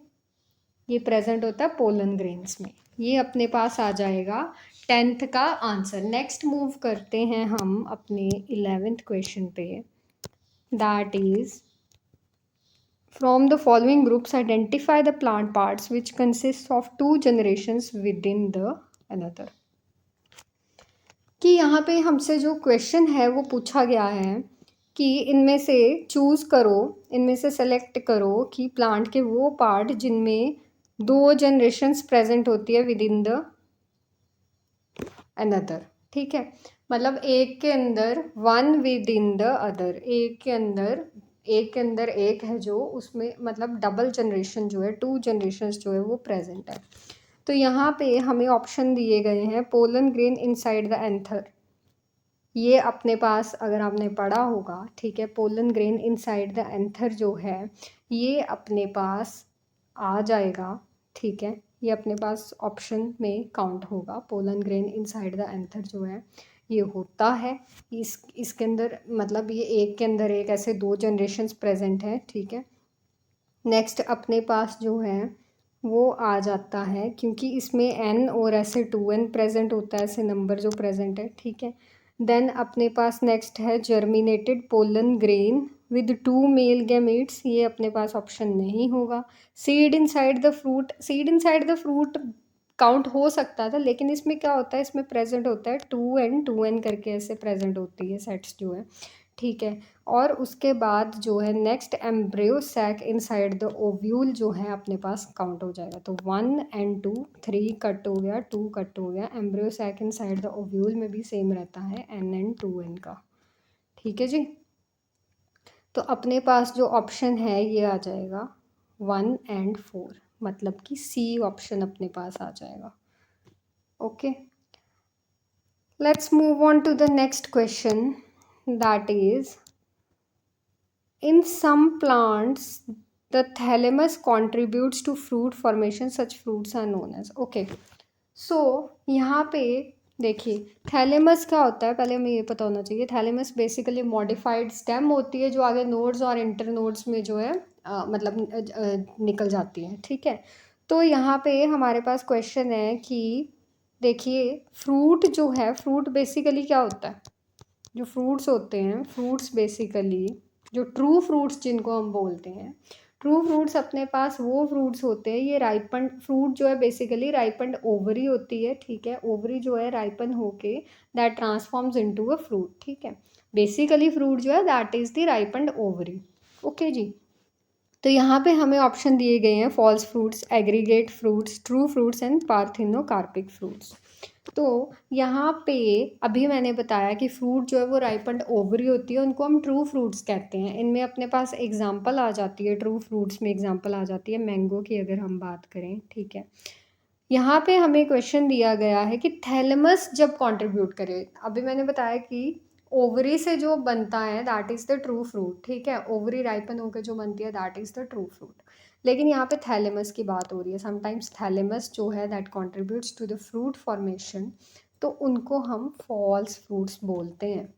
ये प्रेजेंट होता है पोलन ग्रेन्स में। ये अपने पास आ जाएगा 10th का आंसर। नेक्स्ट मूव करते हैं हम अपने 11th क्वेश्चन पे, that is from the following groups identify the plant parts which consist of 2 generations with in the another. कि यहाँ पे हमसे जो क्वेश्चन है वो पूछा गया है कि इनमें से चूज़ करो, इनमें से सेलेक्ट करो कि प्लांट के वो पार्ट जिनमें 2 जनरेशन्स प्रेजेंट होती है विद इन द अनदर। ठीक है, मतलब एक के अंदर one with in the other, एक के अंदर एक है जो उसमें मतलब डबल जनरेशन जो है, 2 जनरेशन्स जो है वो प्रेजेंट है। तो यहाँ पे हमें ऑप्शन दिए गए हैं pollen grain inside the anther. ये अपने पास अगर आपने पढ़ा होगा, ठीक है, pollen grain inside the anther जो है ये अपने पास आ जाएगा। ठीक है, ये अपने पास ऑप्शन में काउंट होगा। Pollen grain inside the anther जो है ये होता है, इसके अंदर मतलब ये एक के अंदर एक ऐसे 2 जनरेशन्स प्रेजेंट हैं। ठीक है, नेक्स्ट अपने पास जो है वो आ जाता है, क्योंकि इसमें n और ऐसे 2n प्रेजेंट होता है, ऐसे नंबर जो प्रेजेंट है। ठीक है, देन अपने पास नेक्स्ट है germinated pollen grain with 2 male gametes. ये अपने पास ऑप्शन नहीं होगा। Seed inside the fruit, seed inside the fruit count हो सकता था, लेकिन इसमें क्या होता है, इसमें प्रेजेंट होता है 2n करके ऐसे प्रेजेंट होती है सेट्स जो है। ठीक है, और उसके बाद जो है next embryo sac inside the ovule जो है अपने पास काउंट हो जाएगा। तो 1 and 2, 3 कट हो गया, 2 कट हो गया। Embryo sac inside the ovule में भी सेम रहता है n and 2n का। ठीक है जी, तो अपने पास जो ऑप्शन है ये आ जाएगा 1 and 4, मतलब कि सी ऑप्शन अपने पास आ जाएगा। Okay, let's move on to the next question, that is in some plants the thalamus contributes to fruit formation, such fruits are known as। okay, so यहाँ पे देखिए थैलेमस क्या होता है, पहले हमें ये पता होना चाहिए। थैलेमस बेसिकली मॉडिफाइड स्टेम होती है जो आगे नोड्स और इंटर नोड्स में जो है मतलब निकल जाती है। ठीक है, तो यहाँ पे हमारे पास क्वेश्चन है कि देखिए फ्रूट जो है, फ्रूट बेसिकली क्या होता है, जो फ्रूट्स होते हैं, फ्रूट्स बेसिकली जो ट्रू फ्रूट्स जिनको हम बोलते हैं, ट्रू फ्रूट्स अपने पास वो फ्रूट्स होते हैं, ये राइपन फ्रूट जो है बेसिकली राइपन ओवरी होती है। ठीक है, ओवरी जो है राइपन होके that transforms into a fruit. ठीक है, बेसिकली फ्रूट जो है that is the ripen ovary. Okay जी, तो यहाँ पे हमें ऑप्शन दिए गए हैं false fruits, aggregate fruits, true fruits and parthenocarpic fruits. तो यहाँ पे अभी मैंने बताया कि फ्रूट जो है वो राइपन्ड ओवरी होती है, उनको हम ट्रू फ्रूट्स कहते हैं। इनमें अपने पास एग्जांपल आ जाती है, ट्रू फ्रूट्स में एग्जांपल आ जाती है मैंगो की अगर हम बात करें। ठीक है, यहाँ पे हमें क्वेश्चन दिया गया है कि थैलेमस जब कंट्रीब्यूट करे, अभी मैंने बताया कि ओवरी से जो बनता है that is the true fruit. ठीक है, ओवरी राइपन होकर जो बनती है that is the true fruit. लेकिन यहाँ पे थैलेमस की बात हो रही है। समटाइम्स थैलेमस जो है that contributes to the fruit formation, तो उनको हम फॉल्स फ्रूट्स बोलते हैं।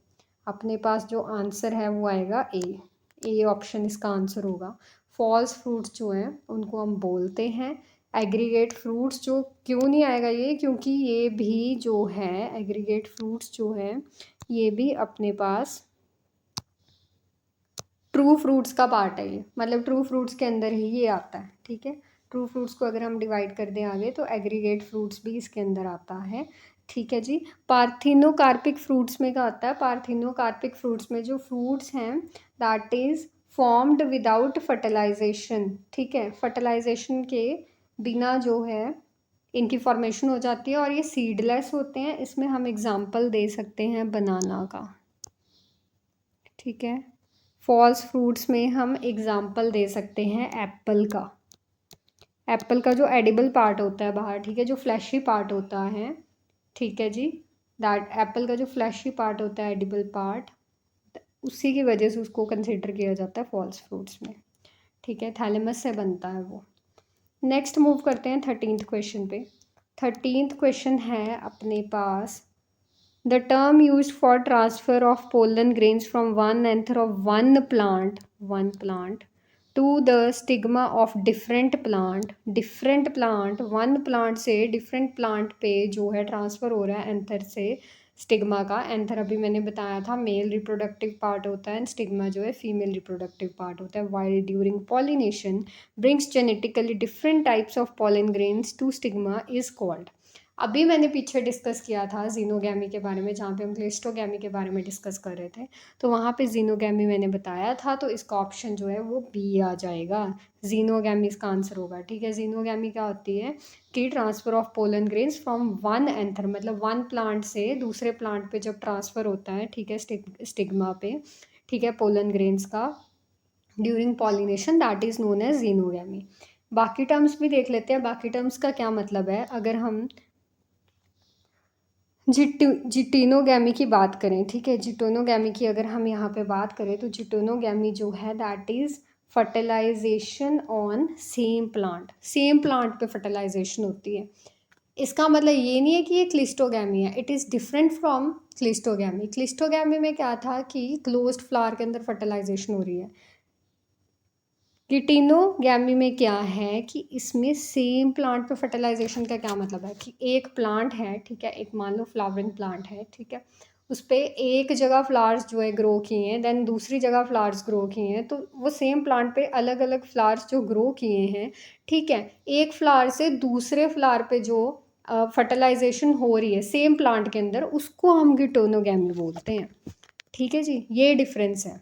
अपने पास जो आंसर है वो आएगा ए ऑप्शन इसका आंसर होगा। फॉल्स फ्रूट्स जो हैं उनको हम बोलते हैं एग्रीगेट फ्रूट्स। जो क्यों नहीं आएगा ये, क्योंकि ये भी जो है एग्रीगेट फ्रूट्स जो है ये भी अपने पास ट्रू फ्रूट्स का पार्ट है। ये मतलब ट्रू फ्रूट्स के अंदर ही ये आता है। ठीक है, ट्रू फ्रूट्स को अगर हम डिवाइड कर दें आगे तो एग्रीगेट फ्रूट्स भी इसके अंदर आता है। ठीक है जी, पार्थिनोकार्पिक फ्रूट्स में क्या होता है, पार्थिनोकार्पिक फ्रूट्स में जो फ्रूट्स हैं that is formed without fertilisation. ठीक है, फर्टिलाइजेशन के बिना जो है इनकी फॉर्मेशन हो जाती है और ये सीडलेस होते हैं। इसमें हम एग्जांपल दे सकते हैं बनाना का। ठीक है, फॉल्स फ्रूट्स में हम एग्जांपल दे सकते हैं एप्पल का। एप्पल का जो एडिबल पार्ट होता है बाहर, ठीक है, जो फ्लैशी पार्ट होता है, ठीक है जी, दैट एप्पल का जो फ्लैशी पार्ट होता है एडिबल पार्ट, उसी की वजह से उसको कंसिडर किया जाता है फॉल्स फ्रूट्स में। ठीक है, थैलेमस से बनता है वो। नेक्स्ट मूव करते हैं 13th क्वेश्चन पे। 13th क्वेश्चन है अपने पास, the term use for transfer of pollen grains from one anther of one plant to the stigma of different plant one plant से डिफरेंट प्लांट पे जो है ट्रांसफ़र हो रहा है एंथर से स्टिग्मा का। एंथर अभी मैंने बताया था मेल रिप्रोडक्टिव पार्ट होता है एंड स्टिग्मा जो है फीमेल रिप्रोडक्टिव पार्ट होता है। While during pollination brings genetically different types of pollen grains to stigma is called. अभी मैंने पीछे डिस्कस किया था जीनोगैमी के बारे में, जहाँ पे हम क्लिस्टोगैमी के बारे में डिस्कस कर रहे थे, तो वहाँ पे जीनोगैमी मैंने बताया था, तो इसका ऑप्शन जो है वो बी आ जाएगा। जीनोगैमी इसका आंसर होगा। ठीक है, जीनोगैमी क्या होती है कि transfer of pollen grains from one anther, मतलब वन प्लांट से दूसरे प्लांट पे जब ट्रांसफ़र होता है, ठीक है, स्टिग्मा पे, ठीक है, पोलन ग्रेन्स का during pollination, that is known as xenogamy. बाकी टर्म्स भी देख लेते हैं। बाकी टर्म्स का क्या मतलब है, अगर हम जिटेनोगैमी की बात करें, ठीक है, जिटेनोगैमी की अगर हम यहाँ पे बात करें तो जिटेनोगैमी जो है that is fertilisation on same plant पे फर्टिलाइजेशन होती है। इसका मतलब ये नहीं है कि ये क्लिस्टोगैमी है, it is different from cleistogamy. Cleistogamy में क्या था कि क्लोज्ड फ्लावर के अंदर फर्टिलाइजेशन हो रही है। गिटिनोगैमी में क्या है कि इसमें सेम प्लांट पे फर्टिलाइजेशन का क्या मतलब है कि एक प्लांट है, ठीक है, एक मान लो फ्लावरिंग प्लांट है, ठीक है, उस पर एक जगह फ्लावर्स जो है ग्रो किए हैं, देन दूसरी जगह फ्लावर्स ग्रो किए हैं, तो वो सेम प्लांट पे अलग अलग फ्लावर्स जो ग्रो किए हैं, ठीक है, एक फ्लावर से दूसरे फ्लावर पे जो फर्टिलाइजेशन हो रही है सेम प्लांट के अंदर, उसको हम गिटोनोगैमी बोलते हैं। ठीक है जी, ये डिफरेंस है।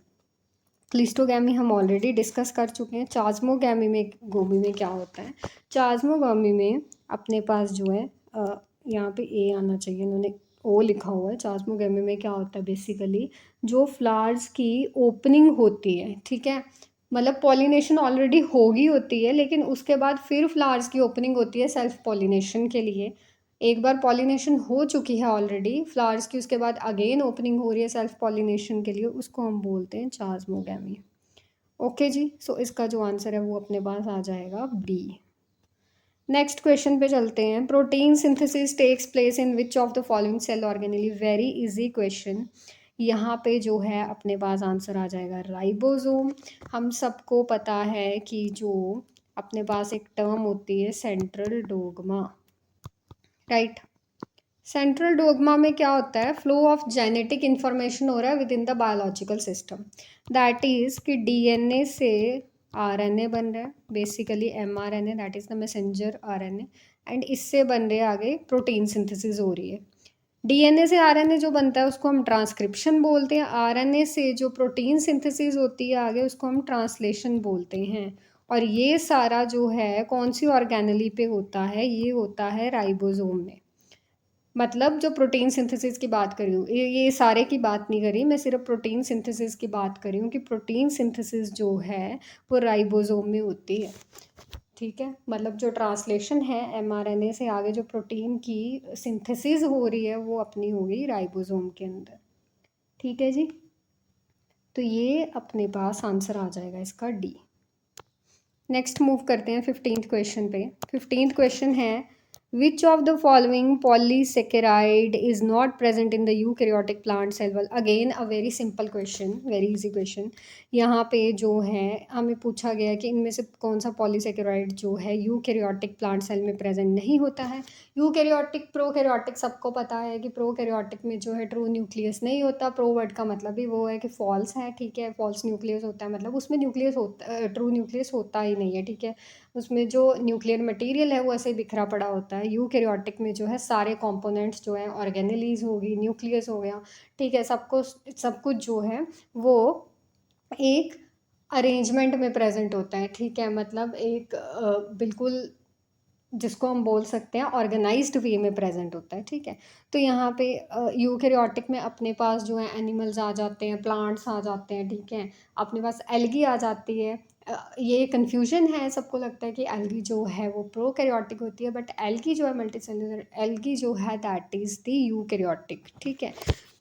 क्लिस्टोगैमी हम ऑलरेडी डिस्कस कर चुके हैं। चाज़्मोगैमी में गोमी में क्या होता है, चाज़्मोगैमी में अपने पास जो है यहाँ पे ए आना चाहिए, इन्होंने ओ लिखा हुआ है। चाज़्मोगैमी में क्या होता है बेसिकली, जो फ्लावर्स की ओपनिंग होती है, ठीक है, मतलब पॉलिनेशन ऑलरेडी होगी होती है, लेकिन उसके बाद फिर फ्लावर्स की ओपनिंग होती है सेल्फ पॉलिनेशन के लिए। एक बार पॉलिनेशन हो चुकी है ऑलरेडी फ्लावर्स की, उसके बाद अगेन ओपनिंग हो रही है सेल्फ पॉलिनेशन के लिए, उसको हम बोलते हैं चाज़्मोगैमी। ओके जी, सो इसका जो आंसर है वो अपने पास आ जाएगा बी। नेक्स्ट क्वेश्चन पे चलते हैं। Protein synthesis takes place in which of the following cell organelle. Very easy question. यहाँ पे जो है अपने पास आंसर आ जाएगा राइबोसोम। हम सबको पता है कि जो अपने पास एक टर्म होती है central dogma, right. Central dogma में क्या होता है, फ्लो ऑफ जेनेटिक इन्फॉर्मेशन हो रहा है with in the biological system. That is कि डीएनए से आरएनए बन रहा है, basically mRNA, that is the messenger RNA, and इससे बन रहे आगे प्रोटीन सिंथेसिस हो रही है। डीएनए से आरएनए जो बनता है उसको हम ट्रांसक्रिप्शन बोलते हैं। आरएनए से जो प्रोटीन सिंथेसिस होती है आगे उसको हम ट्रांसलेशन बोलते हैं। और ये सारा जो है कौन सी ऑर्गेनेली पे होता है, ये होता है राइबोसोम में। मतलब जो प्रोटीन सिंथेसिस की बात कर रही हूँ, ये सारे की बात नहीं करी, मैं सिर्फ प्रोटीन सिंथेसिस की बात कर रही हूँ कि प्रोटीन सिंथेसिस जो है वो राइबोसोम में होती है। ठीक है, मतलब जो ट्रांसलेशन है एमआरएनए से आगे जो प्रोटीन की सिंथेसिस हो रही है वो अपनी होगी राइबोसोम के अंदर। ठीक है जी, तो ये अपने पास आंसर आ जाएगा इसका डी। नेक्स्ट मूव करते हैं 15th क्वेश्चन पे। 15th क्वेश्चन है, which of the following polysaccharide is not present in the eukaryotic plant cell wall. Again a very simple question, very easy question. यहाँ पे जो है हमें पूछा गया कि इनमें से कौन सा पॉलीसेकेराइड जो है यूकैरियोटिक प्लांट सेल में प्रेजेंट नहीं होता है। यूकैरियोटिक प्रोकैरियोटिक सबको पता है कि प्रोकैरियोटिक में जो है ट्रू न्यूक्लियस नहीं होता। प्रो वर्ड का मतलब भी वो है कि फॉल्स है, ठीक है, फॉल्स न्यूक्लियस होता है, मतलब उसमें न्यूक्लियस होता, ट्रू न्यूक्लियस होता ही नहीं है, ठीक है, उसमें जो न्यूक्लियर मटेरियल है वो ऐसे ही बिखरा पड़ा होता है। यूकैरियोटिक में जो है सारे कंपोनेंट्स जो हैं, ऑर्गेनेलीज होगी, न्यूक्लियस हो गया, ठीक है, सब कुछ जो है वो एक अरेंजमेंट में प्रेजेंट होता है, ठीक है, मतलब एक बिल्कुल जिसको हम बोल सकते हैं ऑर्गेनाइज्ड वे में प्रेजेंट होता है, ठीक है। तो यहाँ पे यूकेरियोटिक में अपने पास जो है एनिमल्स आ जाते हैं, प्लांट्स आ जाते हैं, ठीक है, अपने पास एल्गी आ जाती है। ये कन्फ्यूजन है, सबको लगता है कि एल्गी जो है वो प्रोकैरियोटिक होती है, बट एल्गी जो है मल्टीसेलुलर एल्गी जो है दैट इज़ द यूकेरियोटिक, ठीक है।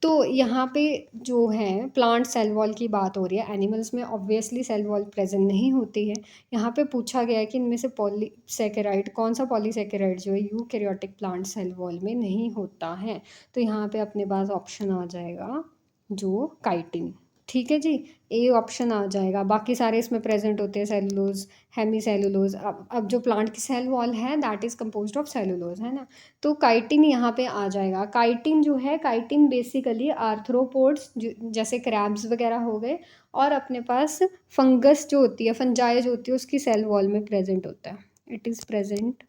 तो यहाँ पे जो है प्लांट सेल वॉल की बात हो रही है, एनिमल्स में ऑब्वियसली सेल वॉल प्रेजेंट नहीं होती है। यहाँ पे पूछा गया है कि इनमें से पॉलीसेकेराइड कौन सा पॉलीसेकेराइड जो है यूकेरियोटिक प्लांट सेल वॉल में नहीं होता है। तो यहाँ पे अपने पास ऑप्शन आ जाएगा जो काइटिन, ठीक है जी, ए ऑप्शन आ जाएगा। बाकी सारे इसमें प्रेजेंट होते हैं, सेलुलोज, हेमी सेलुलोज। अब जो प्लांट की सेल वॉल है that is composed of cellulose, है ना। तो काइटिन यहाँ पे आ जाएगा। काइटिन जो है, काइटिन बेसिकली आर्थ्रोपोड्स जैसे क्रैब्स वगैरह हो गए, और अपने पास फंगस जो होती है, फंजाई जो होती है, उसकी सेल वॉल में प्रेजेंट होता है। It is present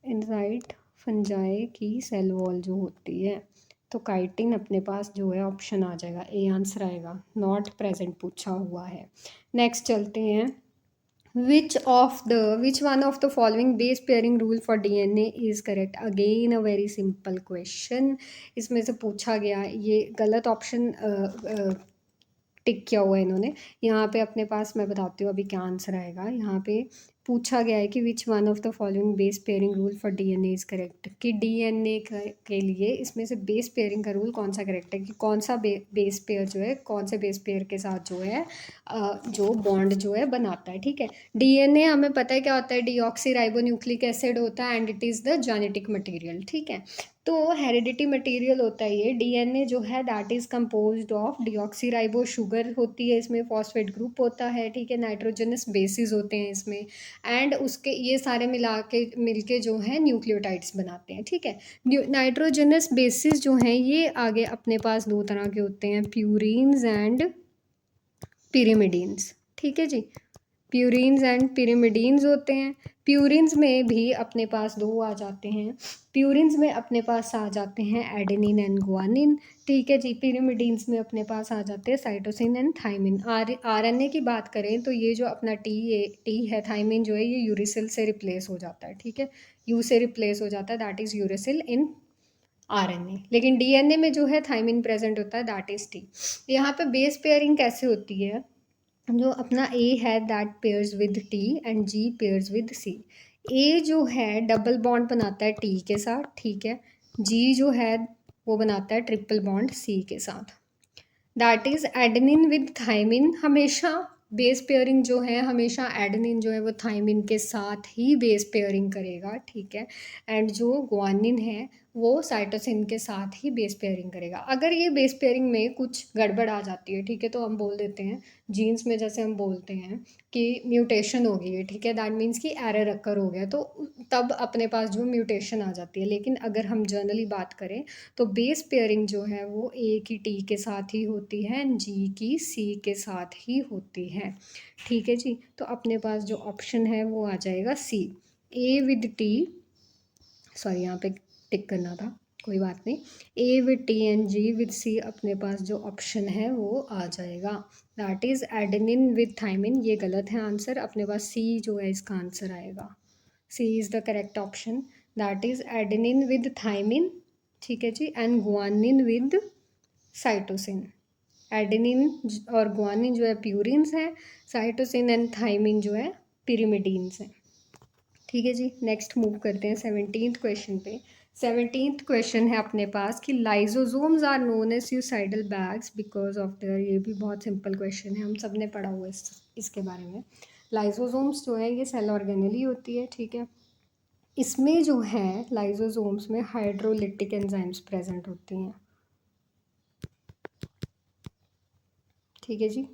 inside fungi की सेल वॉल जो होती है। तो काइटिन अपने पास जो है ऑप्शन आ जाएगा, ए आंसर आएगा, नॉट प्रेजेंट पूछा हुआ है। नेक्स्ट चलते हैं, which one of the following base pairing rule for DNA is correct? Again a very simple question। इसमें से पूछा गया, ये गलत ऑप्शन टिक किया हुआ है इन्होंने। यहाँ पे अपने पास मैं बताती हूँ अभी क्या आंसर आएगा। यहाँ पे पूछा गया है कि विच one of the following base pairing rule for DNA is correct, कि डीएनए के लिए इसमें से बेस पेयरिंग का रूल कौन सा करेक्ट है, कि कौन सा बेस पेयर जो है, कौन से बेस पेयर के साथ जो है जो बॉन्ड जो है बनाता है, ठीक है। डीएनए हमें पता है क्या होता है, डीऑक्सी राइबो न्यूक्लिक एसिड होता है, and it is the genetic material, ठीक है। तो हेरिडिटी मटेरियल होता है ये। डीएनए जो है that is composed of deoxyribo sugar होती है, इसमें फॉस्फेट ग्रुप होता है, ठीक है, नाइट्रोजनस बेसिस होते हैं इसमें, एंड उसके ये सारे मिलके जो है न्यूक्लियोटाइड्स बनाते हैं, ठीक है। नाइट्रोजनस बेसिस जो हैं ये आगे अपने पास दो तरह के होते हैं, प्यूरिन्स एंड पिरिमिडीन्स, ठीक है जी। प्यूरिन्स एंड पिरिमिडीन्स होते हैं। प्यूरिन्स में भी अपने पास दो आ जाते हैं। प्यूरिन्स में अपने पास आ जाते हैं एडेनिन एंड गुआनिन, ठीक है जी। पिरिमिडीन्स में अपने पास आ जाते हैं साइटोसिन एंड थाइमिन। आरएनए की बात करें तो ये जो अपना टी है, थाइमिन जो है, ये यूरिसिल से रिप्लेस हो जाता है, ठीक है, यू से रिप्लेस हो जाता है, that is uracil in RNA. लेकिन डीएनए में जो है थाइमिन प्रेजेंट होता है, दैट इज़ टी। यहाँ पे बेस पेयरिंग कैसे होती है, जो अपना ए है that pairs with T and G pairs with C. A जो है डबल बॉन्ड बनाता है टी के साथ, ठीक है। जी जो है वो बनाता है ट्रिपल बॉन्ड सी के साथ। That is adenine with thymine. हमेशा बेस पेयरिंग जो है, हमेशा एडेनिन जो है वो थाइमिन के साथ ही बेस पेयरिंग करेगा, ठीक है। एंड जो गुआनिन है वो साइटोसिन के साथ ही बेस पेयरिंग करेगा। अगर ये बेस पेयरिंग में कुछ गड़बड़ आ जाती है, ठीक है, तो हम बोल देते हैं जीन्स में, जैसे हम बोलते हैं कि म्यूटेशन हो गई है, ठीक है, दैट मीन्स कि एरर अकर हो गया, तो तब अपने पास जो म्यूटेशन आ जाती है। लेकिन अगर हम जनरली बात करें तो बेस पेयरिंग जो है वो ए की टी के साथ ही होती है, जी की सी के साथ ही होती है, ठीक है जी। तो अपने पास जो ऑप्शन है वो आ जाएगा C, A with T, sorry यहाँ पे टिक करना था, कोई बात नहीं। A with T and G with C, अपने पास जो ऑप्शन है वो आ जाएगा, that is adenine with thymine. ये गलत है आंसर, अपने पास सी जो है इसका आंसर आएगा। C is the correct option, that is adenine with thymine, ठीक है जी, and guanine with cytosine. Adenine और गुआनिन जो है प्यूरिन्स हैं, साइटोसिन एंड थाइमिन जो है पिरिमिडीन्स हैं, ठीक है जी। नेक्स्ट मूव करते हैं 17th क्वेश्चन पे। 17th क्वेश्चन है अपने पास कि lysosomes are known as suicidal bags because of their. ये भी बहुत सिंपल क्वेश्चन है, हम सब ने पढ़ा हुआ है इसके बारे में। लाइजोसोम्स जो है ये सेल ऑर्गेनेली होती है, ठीक है। इसमें जो है लाइजोसोम्स में हाइड्रोलिटिक एंजाइम्स प्रेजेंट होती हैं, ठीक है जी।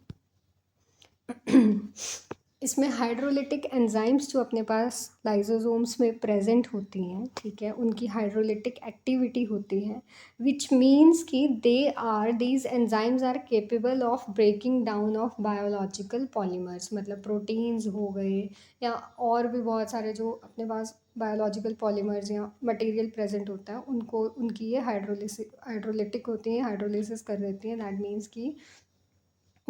इसमें हाइड्रोलिटिक एंजाइम्स जो अपने पास लाइजोसोम्स में प्रेजेंट होती हैं, ठीक है, उनकी हाइड्रोलिटिक एक्टिविटी होती है, विच मीन्स कि these enzymes are capable of breaking down of biological polymers, मतलब प्रोटीन्स हो गए या और भी बहुत सारे जो अपने पास बायोलॉजिकल पॉलीमर्स या मटेरियल प्रेजेंट होता है, उनको उनकी ये हाइड्रोलिटिक होती हैं, हाइड्रोलिसिस कर देती हैं। दैट मीन्स कि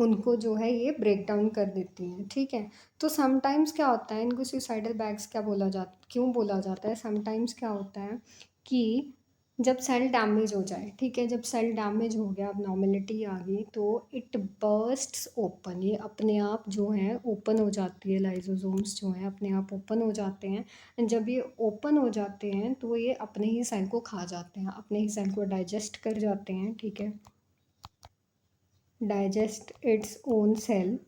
उनको जो है ये ब्रेक डाउन कर देती हैं, ठीक है। तो समटाइम्स क्या होता है, इनको सुसाइडल बैग्स क्या बोला जाता, क्यों बोला जाता है, समटाइम्स क्या होता है कि जब सेल डैमेज हो जाए, ठीक है, जब सेल डैमेज हो गया, अब नॉर्मेलिटी आ गई, तो इट बर्स्ट्स ओपन, ये अपने आप जो है ओपन हो जाती है, लाइजोसोम्स जो है अपने आप ओपन हो जाते हैं। एंड जब ये ओपन हो जाते हैं तो ये अपने ही सेल को खा जाते हैं, अपने ही सेल को डाइजेस्ट कर जाते हैं, ठीक है, डाइजेस्ट इट्स ओन सेल।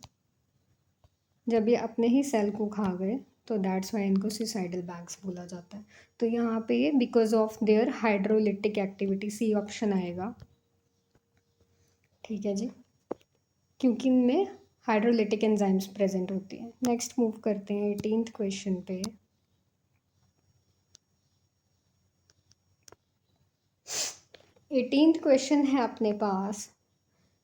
जब ये अपने ही सेल को खा गए तो दैट्स वाई इनको सुसाइडल बैग्स बोला जाता है। तो यहाँ पे ये because of their hydrolytic activity, C option आएगा, ठीक है जी, क्योंकि इनमें हाइड्रोलिटिक एंजाइम्स प्रेजेंट होती हैं। नेक्स्ट मूव करते हैं 18th क्वेश्चन पे। 18th क्वेश्चन है अपने पास,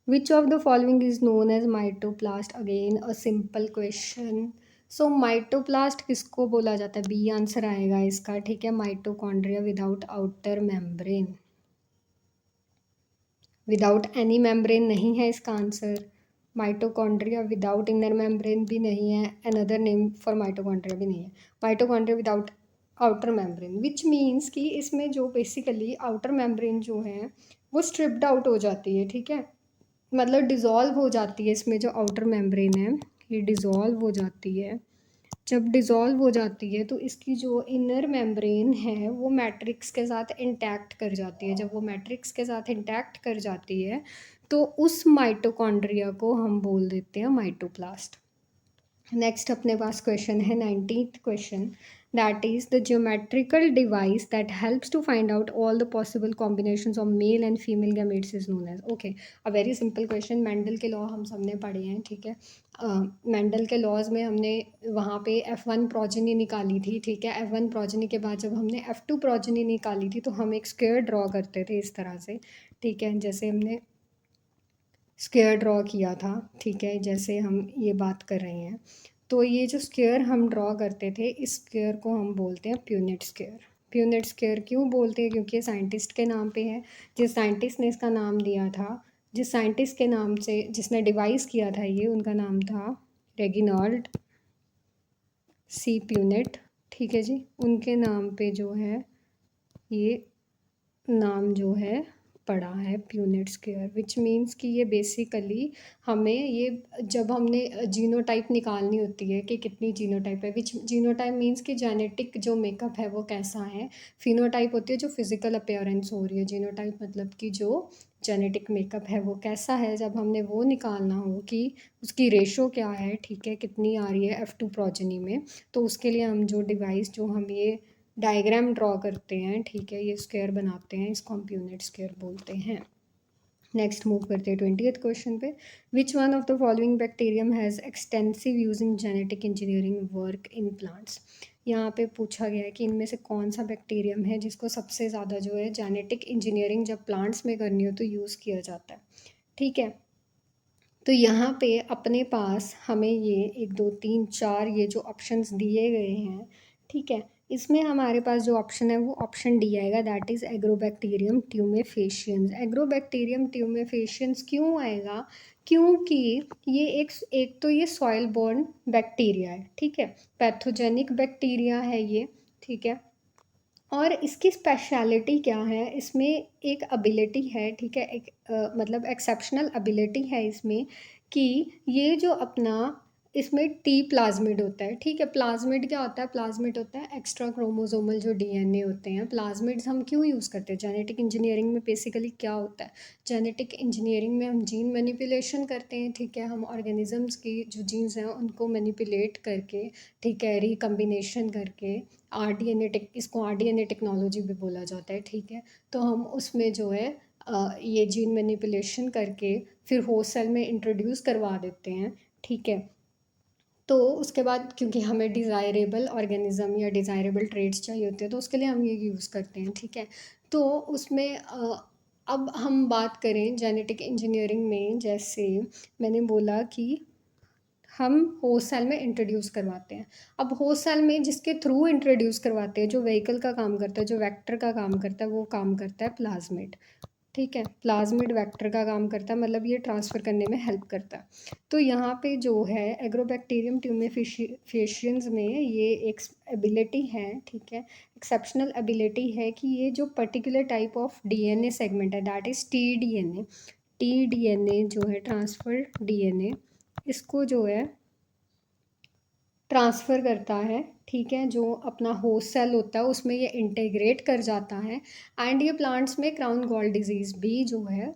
which of the following is known as mitoplast, again a simple question. So mitoplast किसको बोला जाता है, बी आंसर आएगा इसका, ठीक है, mitochondria without outer membrane, without any membrane नहीं है इसका answer. Mitochondria without inner membrane भी नहीं है, अनदर नेम फॉर माइटोकॉन्ड्रिया भी नहीं है। माइटोकॉन्ड्रिया विदाउट आउटर मेम्ब्रेन, विच मीन्स कि इसमें जो बेसिकली आउटर मेम्ब्रेन जो है वो स्ट्रिप्ड आउट हो जाती है, ठीक है, मतलब डिज़ोल्व हो जाती है, इसमें जो आउटर मेम्ब्रेन है ये डिज़ोल्व हो जाती है। जब डिज़ोल्व हो जाती है तो इसकी जो इनर मेम्ब्रेन है वो मैट्रिक्स के साथ इंटैक्ट कर जाती है। जब वो मैट्रिक्स के साथ इंटैक्ट कर जाती है तो उस माइटोकॉन्ड्रिया को हम बोल देते हैं माइटोप्लास्ट। नेक्स्ट अपने पास क्वेश्चन है 19th question, that is the geometrical device that helps to find out all the possible combinations of male and female gametes is known as, okay, a very simple question। Mendel के law हम सबने पढ़े हैं, ठीक है, Mendel के laws में हमने वहाँ पे F1 प्रोजेनी निकाली थी, ठीक है, F1 प्रोजेनी के बाद जब हमने F2 प्रोजेनी निकाली थी तो हम एक स्क्वायर ड्रॉ करते थे इस तरह से, ठीक है, जैसे हमने स्क्वायर ड्रॉ किया था, ठीक है, जैसे हम ये बात कर रहे हैं। तो ये जो स्क्वायर हम ड्रॉ करते थे, इस स्क्वायर को हम बोलते हैं प्यूनिट स्क्वायर। प्यूनिट स्क्वायर क्यों बोलते हैं, क्योंकि ये साइंटिस्ट के नाम पे है, जिस साइंटिस्ट ने इसका नाम दिया था, जिस साइंटिस्ट के नाम से जिसने डिवाइस किया था ये, उनका नाम था रेगिनाल्ड सी प्यूनिट, ठीक है जी, उनके नाम पे जो है ये नाम जो है पड़ा है प्यूनिट स्क्वायर, विच मीन्स कि ये बेसिकली हमें ये जब हमने जीनोटाइप निकालनी होती है कि कितनी जीनोटाइप है, विच जीनोटाइप मीन्स कि जेनेटिक जो मेकअप है वो कैसा है, फिनोटाइप होती है जो फिजिकल अपीयरेंस हो रही है, जीनोटाइप मतलब कि जो जेनेटिक मेकअप है वो कैसा है, जब हमने वो निकालना हो कि उसकी रेशो क्या है, ठीक है, कितनी आ रही है F2 प्रोजेनी में, तो उसके लिए हम जो डिवाइस जो हम ये डायग्राम ड्रॉ करते हैं, ठीक है, ये स्क्वायर बनाते हैं, इसको हम प्यूनिट स्क्वायर बोलते हैं। नेक्स्ट मूव करते हैं 20th क्वेश्चन पे, विच one of the following bacterium has extensive use in genetic engineering work in plants. यहाँ पे पूछा गया है कि इनमें से कौन सा बैक्टीरियम है जिसको सबसे ज़्यादा जो है जेनेटिक इंजीनियरिंग जब प्लांट्स में करनी हो तो यूज़ किया जाता है, ठीक है। तो यहाँ पे अपने पास हमें ये 1 2 3 4 ये जो ऑप्शंस दिए गए हैं, ठीक है, इसमें हमारे पास जो ऑप्शन है वो ऑप्शन डी आएगा, दैट इज़ एग्रोबैक्टीरियम ट्यूमेफेशियंस। एग्रोबैक्टीरियम ट्यूमेफेशियंस क्यों आएगा, क्योंकि ये एक तो ये सॉइल बोर्न बैक्टीरिया है, ठीक है, पैथोजेनिक बैक्टीरिया है ये, ठीक है, और इसकी स्पेशलिटी क्या है, इसमें एक एबिलिटी है, ठीक है, एक मतलब एक्सेप्शनल एबिलिटी है इसमें कि ये जो अपना इसमें टी प्लाज्मिड होता है, ठीक है, प्लाज्मिड क्या होता है, प्लाज्मिड होता है एक्स्ट्रा क्रोमोसोमल जो डीएनए होते हैं। प्लाज्मिड्स हम क्यों यूज़ करते हैं, जेनेटिक इंजीनियरिंग में बेसिकली क्या होता है, जेनेटिक इंजीनियरिंग में हम जीन मैनिपुलेशन करते हैं, ठीक है, हम ऑर्गेनिजम्स की जो जीन्स हैं उनको मैनिपुलेट करके, ठीक है, रिकम्बिनेशन करके इसको आरडीएनए टेक्नोलॉजी भी बोला जाता है, ठीक है, तो हम उसमें जो है ये जीन मैनिपुलेशन करके फिर होस्ट सेल में इंट्रोड्यूस करवा देते हैं, ठीक है। तो उसके बाद क्योंकि हमें डिज़ायरेबल ऑर्गेनिज्म या डिज़ायरेबल ट्रेड्स चाहिए होते हैं तो उसके लिए हम ये यूज़ करते हैं, ठीक है। तो उसमें अब हम बात करें जेनेटिक इंजीनियरिंग में, जैसे मैंने बोला कि हम होस्ट सेल में इंट्रोड्यूस करवाते हैं। अब होस्ट सेल में जिसके थ्रू इंट्रोड्यूस करवाते हैं, जो व्हीकल का काम करता है, जो वेक्टर का काम करता है, वो काम करता है प्लाज्मिड। ठीक है, प्लाज्मिड वेक्टर का काम करता है, मतलब ये ट्रांसफ़र करने में हेल्प करता है। तो यहाँ पे जो है एग्रोबैक्टीरियम ट्यूमेफिशियंस में ये एक एबिलिटी है, ठीक है, एक्सेप्शनल एबिलिटी है कि ये जो particular type of DNA segment है, दैट इज़ टी डीएनए जो है ट्रांसफर डीएनए, इसको जो है ट्रांसफ़र करता है, ठीक है, जो अपना होस्ट सेल होता है उसमें ये इंटीग्रेट कर जाता है। एंड ये प्लांट्स में क्राउन गॉल डिजीज़ भी जो है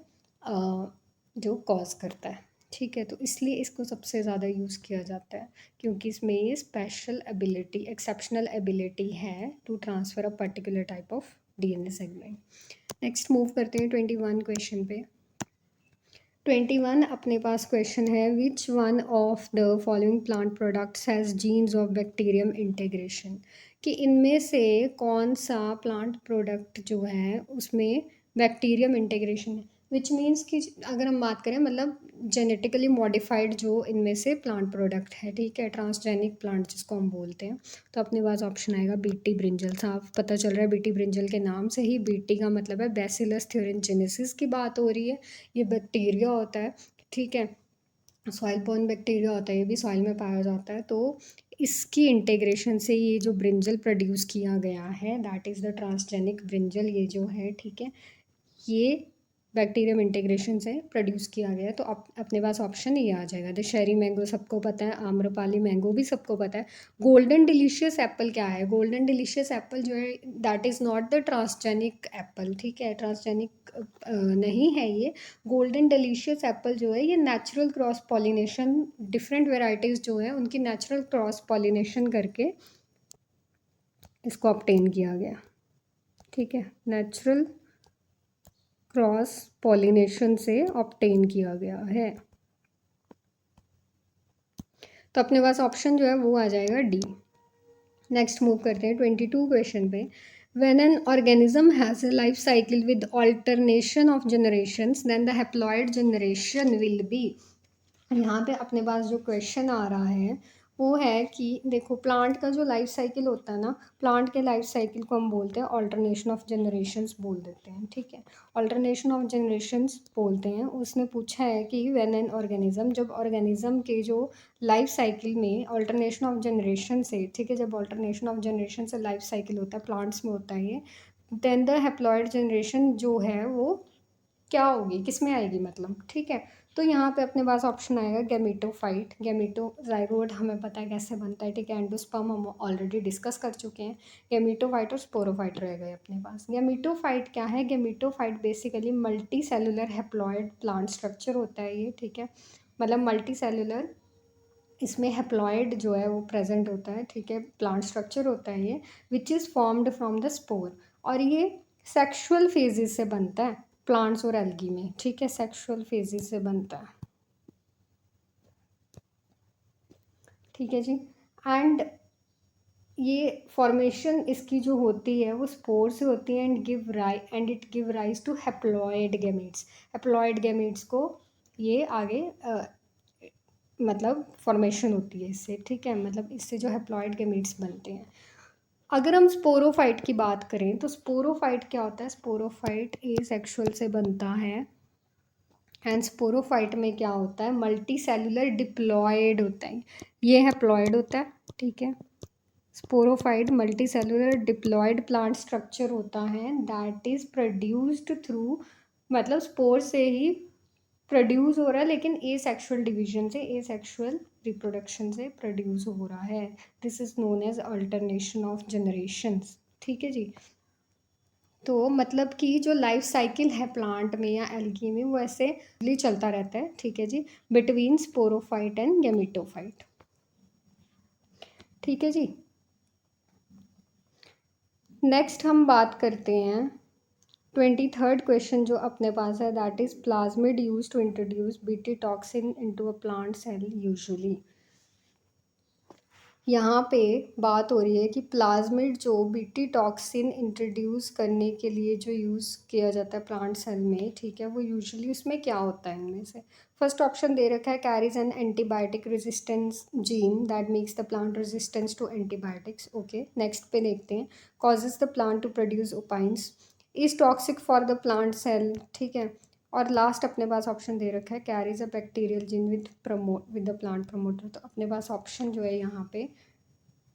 जो कॉज करता है, ठीक है। तो इसलिए इसको सबसे ज़्यादा यूज़ किया जाता है, क्योंकि इसमें ये स्पेशल एबिलिटी, एक्सेप्शनल एबिलिटी है to transfer a particular type of DNA segment. Next move करते हैं 21 क्वेश्चन पे। 21 अपने पास क्वेश्चन है, विच one of the following plant products has jeans of bacterium integration, कि इनमें से कौन सा प्लांट प्रोडक्ट जो है उसमें बैक्टीरियम इंटीग्रेशन है, विच मीन्स कि अगर हम बात करें मतलब जेनेटिकली मॉडिफाइड जो इनमें से प्लांट प्रोडक्ट है, ठीक है, ट्रांसजेनिक प्लांट जिसको हम बोलते हैं। तो अपने पास ऑप्शन आएगा बीटी ब्रिंजल। साफ पता चल रहा है बीटी ब्रिंजल के नाम से ही, बीटी का मतलब है बैसिलस थ्योरेंजिनेसिस की बात हो रही है। ये बैक्टीरिया होता है, ठीक है, सॉइल बॉर्न बैक्टीरिया होता है, ये भी सॉइल में पाया जाता है। तो इसकी इंटीग्रेशन से ये जो ब्रिंजल प्रोड्यूस किया गया है, that is the transgenic brinjal, ये जो है, ठीक है, ये बैक्टीरियम इंटीग्रेशन से प्रोड्यूस किया गया है। तो अपने पास ऑप्शन ये आ जाएगा। दशहरी मैंगो सबको पता है, आम्रपाली मैंगो भी सबको पता है। गोल्डन डिलीशियस एप्पल क्या है? गोल्डन डिलीशियस एप्पल जो है that is not the transgenic Apple, ठीक है, ट्रांसजेनिक नहीं है ये। गोल्डन डिलीशियस एप्पल जो है ये natural cross pollination, different varieties जो है उनकी नेचुरल क्रॉस पॉलिनेशन करके इसको ऑब्टेन किया गया, ठीक है, नेचुरल क्रॉस पॉलिनेशन से ऑब्टेन किया गया है। तो अपने पास ऑप्शन जो है वो आ जाएगा डी। नेक्स्ट मूव करते हैं 22 क्वेश्चन पे। When an organism has a life cycle with alternation of generations then the haploid generation will be. यहाँ पे अपने पास जो क्वेश्चन आ रहा है वो है कि देखो, प्लांट का जो लाइफ साइकिल होता है ना, प्लांट के लाइफ साइकिल को हम बोलते हैं ऑल्टरनेशन ऑफ जनरेशंस बोल देते हैं, ठीक है, ऑल्टरनेशन ऑफ जनरेशंस बोलते हैं। उसने पूछा है कि व्हेन एन ऑर्गेनिज्म, जब ऑर्गेनिज्म के जो लाइफ साइकिल में ऑल्टरनेशन ऑफ जनरेशन से, ठीक है, जब ऑल्टरनेशन ऑफ जनरेशन से लाइफ साइकिल होता है, प्लांट्स में होता है ये, देन द हैप्लॉइड जनरेशन जो है वो क्या होगी, किस में आएगी मतलब, ठीक है। तो यहाँ पे अपने पास ऑप्शन आएगा गैमेटोफाइट, गैमेटोजाइगोट हमें पता है कैसे बनता है, ठीक है, एंडोस्पर्म हम ऑलरेडी डिस्कस कर चुके हैं। गैमेटोफाइट और स्पोरोफाइट रह गए अपने पास। गैमेटोफाइट क्या है? Gametophyte basically multi cellular haploid plant structure होता है ये, ठीक है, मतलब मल्टी सेलुलर, इसमें हैप्लॉइड जो है वो प्रेजेंट होता है, ठीक है, प्लांट स्ट्रक्चर होता है ये, which is formed from the spore, और ये सेक्शुअल फेजेस से बनता है प्लांट्स और एल्गी में, ठीक है, सेक्शुअल फेजेस से बनता है, ठीक है जी। एंड ये फॉर्मेशन इसकी जो होती है वो स्पोर से होती है, and it give rise to haploid gametes. Haploid gametes को ये आगे मतलब फॉर्मेशन होती है इससे, ठीक है, मतलब इससे जो हैप्लॉइड गैमेट्स बनते हैं। अगर हम स्पोरोफाइट की बात करें तो स्पोरोफाइट क्या होता है? स्पोरोफाइट एसेक्सुअल से बनता है, एंड स्पोरोफाइट में क्या होता है? मल्टी सेलुलर डिप्लॉयड होता है, ये हैप्लॉइड होता है, ठीक है। Sporophyte multi cellular diploid plant structure होता है, दैट इज प्रोड्यूस्ड थ्रू, मतलब स्पोर से ही प्रोड्यूस हो रहा है, लेकिन ए सेक्शुअल डिवीजन से, ए सेक्शुअल रिप्रोडक्शन से प्रोड्यूस हो रहा है। This is known as alternation of generations, ठीक है जी। तो मतलब कि जो लाइफ साइकिल है प्लांट में या एल्गी में वो ऐसे चलता रहता है, ठीक है जी, बिटवीन स्पोरोफाइट एंड गैमेटोफाइट, ठीक है जी। नेक्स्ट हम बात करते हैं 23rd क्वेश्चन जो अपने पास है, that is plasmid use to introduce Bt toxin into a plant cell usually. यहाँ पे बात हो रही है कि प्लाज्मिड जो बीटी टॉक्सिन इंट्रोड्यूस करने के लिए जो यूज़ किया जाता है प्लांट सेल में, ठीक है, वो यूजुअली उसमें क्या होता है इनमें से? फर्स्ट ऑप्शन दे रखा है, carries an antibiotic resistance gene that makes the plant resistance to antibiotics, okay. Next पे देखते हैं, causes the plant to produce opines, is toxic for the plant cell, ठीक है। और लास्ट अपने पास ऑप्शन दे रखा है carries a bacterial gene with the plant promoter. तो अपने पास ऑप्शन जो है यहाँ पे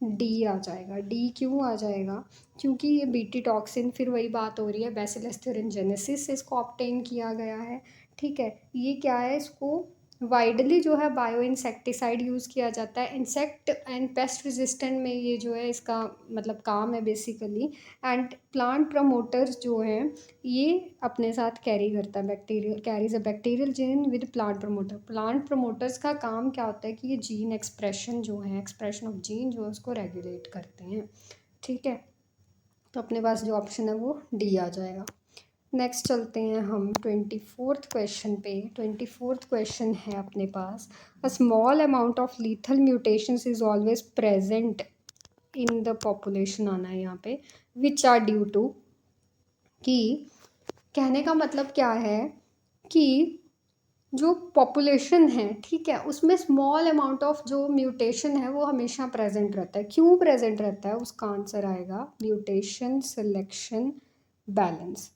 डी आ जाएगा। डी क्यों आ जाएगा? क्योंकि ये बीटी टॉक्सिन, फिर वही बात हो रही है, बैसिलस thuringiensis से इसको ऑब्टेन किया गया है, ठीक है। ये क्या है, इसको वाइडली जो है बायो इंसेक्टिसाइड यूज़ किया जाता है, इंसेक्ट एंड पेस्ट रेजिस्टेंट में ये जो है इसका मतलब काम है बेसिकली। एंड प्लांट प्रमोटर्स जो हैं ये अपने साथ कैरी करता है bacterial, carries a bacterial gene with plant promoter. Plant promoters का काम क्या होता है कि ये जीन एक्सप्रेशन जो है, एक्सप्रेशन ऑफ जीन जो है उसको रेगुलेट करते हैं, ठीक है। तो अपने पास जो ऑप्शन है वो डी आ जाएगा। नेक्स्ट चलते हैं हम 24th क्वेश्चन पे। 24th क्वेश्चन है अपने पास, a small amount of lethal mutations is always present in the population आना है यहाँ पे, विच आर ड्यू टू। कि कहने का मतलब क्या है कि जो पॉपुलेशन है, ठीक है, उसमें स्मॉल अमाउंट ऑफ जो म्यूटेशन है वो हमेशा प्रेजेंट रहता है। क्यों प्रेजेंट रहता है? उसका आंसर आएगा mutation selection balance.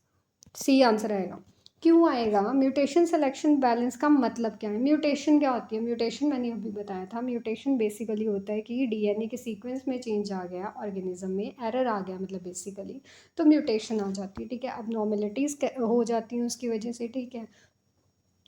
C answer आएगा। क्यों आएगा? म्यूटेशन सिलेक्शन बैलेंस का मतलब क्या है? म्यूटेशन क्या होती है? म्यूटेशन मैंने अभी बताया था, म्यूटेशन बेसिकली होता है कि डीएनए के सीक्वेंस में चेंज आ गया, ऑर्गेनिज्म में एरर आ गया, मतलब बेसिकली तो म्यूटेशन आ जाती है, ठीक है। अब नॉर्मेलिटीज़ हो जाती हैं उसकी वजह से, ठीक है।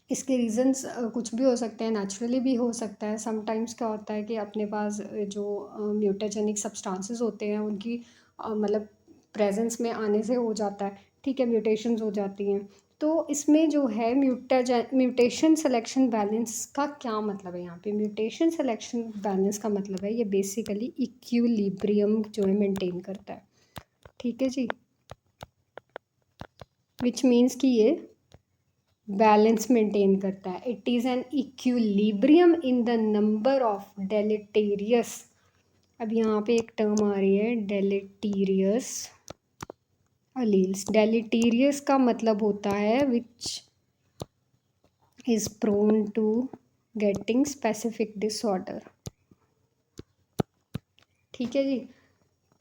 इसके रीज़न्स कुछ भी हो सकते हैं, नेचुरली भी हो सकता है। समटाइम्स क्या होता है कि अपने पास जो म्यूटाजेनिक सब्सटेंसेस होते हैं उनकी मतलब प्रेजेंस में आने से हो जाता है, ठीक है, म्यूटेशंस हो जाती हैं। तो इसमें जो है म्यूटेशन सिलेक्शन बैलेंस का क्या मतलब है यहाँ पे? म्यूटेशन सिलेक्शन बैलेंस का मतलब है ये बेसिकली इक्विलिब्रियम जो है मेंटेन करता है, ठीक है जी। विच मीन्स कि ये बैलेंस मेंटेन करता है। It is an equilibrium in the number of deleterious. अब यहाँ पे एक टर्म आ रही है डेलेटीरियस अलील्स। डेलेटीरियस का मतलब होता है which is prone to getting specific disorder, ठीक है जी।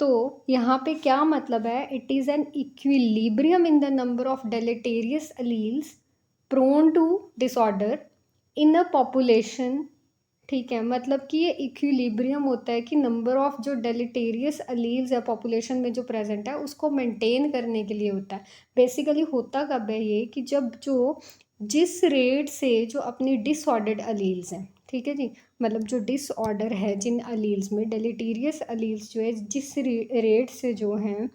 तो यहाँ पे क्या मतलब है? It is an equilibrium in the number of deleterious alleles prone to disorder in a population, ठीक है। मतलब कि ये इक्विलिब्रियम होता है कि नंबर ऑफ जो डेलिटेरियस अलील्स है पॉपुलेशन में जो प्रेजेंट है उसको मेंटेन करने के लिए होता है। बेसिकली होता कब है ये कि जब जो जिस रेट से जो अपनी डिसऑर्डर्ड अलील्स हैं, ठीक है जी, मतलब जो डिसऑर्डर है जिन अलील्स में, डेलिटेरियस अलील्स जो है जिस रेट से जो हैं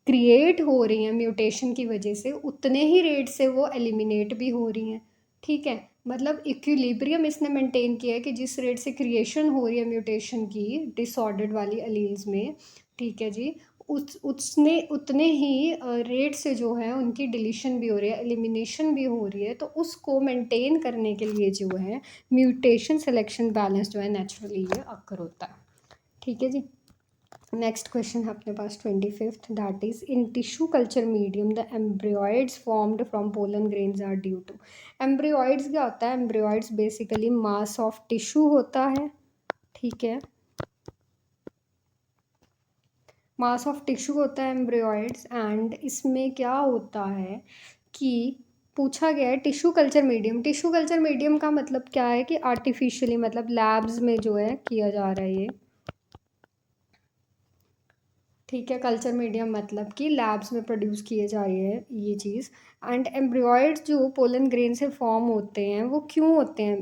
क्रिएट हो रही हैं म्यूटेशन की वजह से, उतने ही रेट से वो एलिमिनेट भी हो रही हैं, ठीक है। मतलब इक्विलिब्रियम इसने मेंटेन किया है कि जिस रेट से क्रिएशन हो रही है म्यूटेशन की डिसऑर्डर्ड वाली अलील्स में, ठीक है जी, उसने उतने ही रेट से जो है उनकी डिलीशन भी हो रही है, एलिमिनेशन भी हो रही है। तो उसको मेंटेन करने के लिए जो है म्यूटेशन सिलेक्शन बैलेंस जो है नेचुरली ये अक्कर होता है, ठीक है जी। नेक्स्ट क्वेश्चन है अपने पास 25th, that is in tissue culture medium the embryoids formed from pollen grains are due to. Embryoids क्या होता है? Embryoids basically mass of tissue होता है, ठीक है, मास ऑफ टिश्यू होता है एम्ब्रियोइड्स। एंड इसमें क्या होता है कि पूछा गया है tissue culture medium. Tissue culture medium का मतलब क्या है कि आर्टिफिशियली, मतलब लैब्स में जो है किया जा रहा है ये, ठीक है। कल्चर मीडियम मतलब कि लैब्स में प्रोड्यूस किए जा रही है ये चीज़। एंड एम्ब्रियोइड्स जो पोलन ग्रेन से फॉर्म होते हैं वो क्यों होते हैं,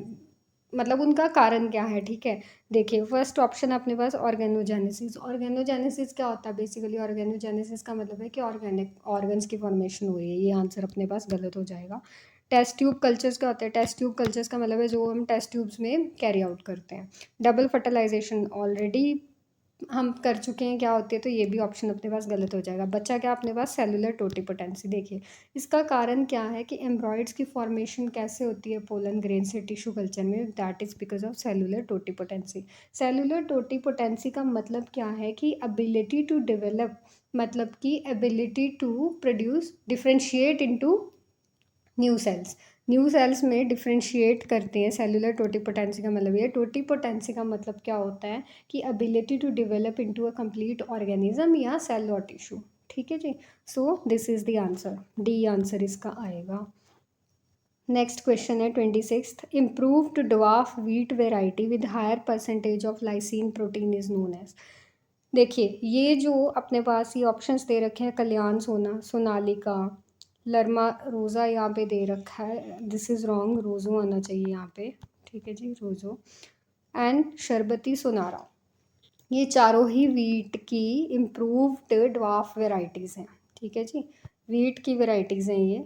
मतलब उनका कारण क्या है, ठीक है। देखिए फर्स्ट ऑप्शन है अपने पास ऑर्गेनोजेनेसिस। ऑर्गेनोजेनेसिस क्या होता है? बेसिकली ऑर्गेनोजेनेसिस का मतलब है कि ऑर्गेनिक ऑर्गन्स की फॉर्मेशन हो रही है। ये आंसर अपने पास गलत हो जाएगा। टेस्ट ट्यूब कल्चर्स क्या होते हैं? टेस्ट ट्यूब कल्चर्स का मतलब है जो हम टेस्ट ट्यूब्स में कैरी आउट करते हैं। डबल फर्टिलाइजेशन ऑलरेडी हम कर चुके हैं क्या होती है, तो ये भी ऑप्शन अपने पास गलत हो जाएगा। बच्चा क्या अपने पास? Cellular totipotency. देखिए इसका कारण क्या है कि एम्ब्रॉयड्स की फॉर्मेशन कैसे होती है पोलन ग्रेन से टिश्यू कल्चर में, that is because of cellular totipotency. Cellular totipotency का मतलब क्या है कि एबिलिटी टू डेवलप, मतलब कि ability to produce differentiate into new cells. New cells में डिफ्रेंशिएट करते हैं। सेलुलर टोटिपोटेंसी का मतलब ये। टोटिपोटेंसी का मतलब क्या होता है कि ability to develop into a complete organism या सेल और टिश्यू, ठीक है जी। So this is the answer, D answer इसका आएगा। नेक्स्ट क्वेश्चन है 26th, improved dwarf wheat variety with higher percentage of lysine protein is known as. देखिए ये जो अपने पास ये ऑप्शंस दे रखे हैं, कल्याण सोनालिका, लरमा रोज़ा यहाँ पे दे रखा है, दिस इज़ रॉन्ग, रोज़ो आना चाहिए यहाँ पे, ठीक है जी, रोज़ो एंड शरबती सोनारा, ये चारों ही वीट की इम्प्रूव्ड ड्वार्फ वेराइटीज़ हैं, ठीक है जी, वीट की वेराइटीज़ हैं ये,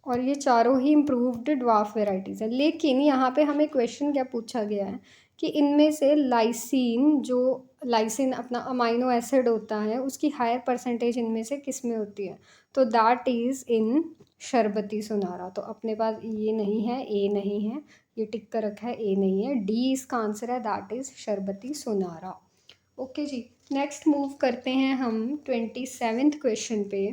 और ये चारों ही इम्प्रूव्ड ड्वार्फ वेराइटीज़ है। लेकिन यहाँ पे हमें क्वेश्चन क्या पूछा गया है कि इनमें से लाइसिन, जो लाइसिन अपना अमाइनो एसिड होता है, उसकी हायर परसेंटेज इनमें से किस में होती है, तो दैट इज़ इन शरबती सुनारा। तो अपने पास ये नहीं है, ए नहीं है, ये टिक कर रखा है, ए नहीं है, डी इसका आंसर है, that is Sharbati Sonora. Okay जी, नेक्स्ट मूव करते हैं हम 27th क्वेश्चन पे।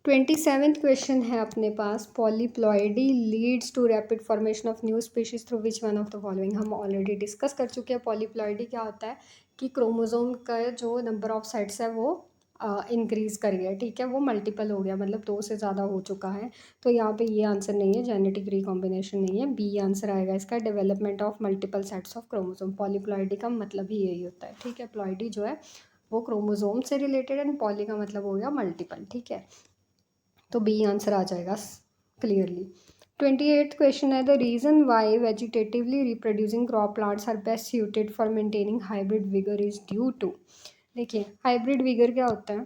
27th क्वेश्चन है अपने पास, polyploidy leads to rapid formation of new species through which one of the following. हम ऑलरेडी डिस्कस कर चुके हैं पॉलीप्लॉइडी क्या होता है, कि क्रोमोजोम का जो नंबर ऑफ साइट्स है वो इंक्रीज़ कर गया, ठीक है, वो मल्टीपल हो गया, मतलब 2 से ज़्यादा हो चुका है। तो यहाँ पे ये आंसर नहीं है, जेनेटिक रिकॉम्बिनेशन नहीं है, बी आंसर आएगा इसका, development of multiple sets of chromosome. Polyploidy का मतलब ही यही होता है, ठीक है, प्लॉइडी जो है वो क्रोमोजोम से रिलेटेड, एंड पॉली का मतलब हो गया मल्टीपल, ठीक है, तो बी आंसर आ जाएगा क्लियरली। 28th क्वेश्चन है, the reason why vegetatively reproducing crop plants are best suited for maintaining hybrid vigour is due to. देखिए हाइब्रिड विगर क्या होता है,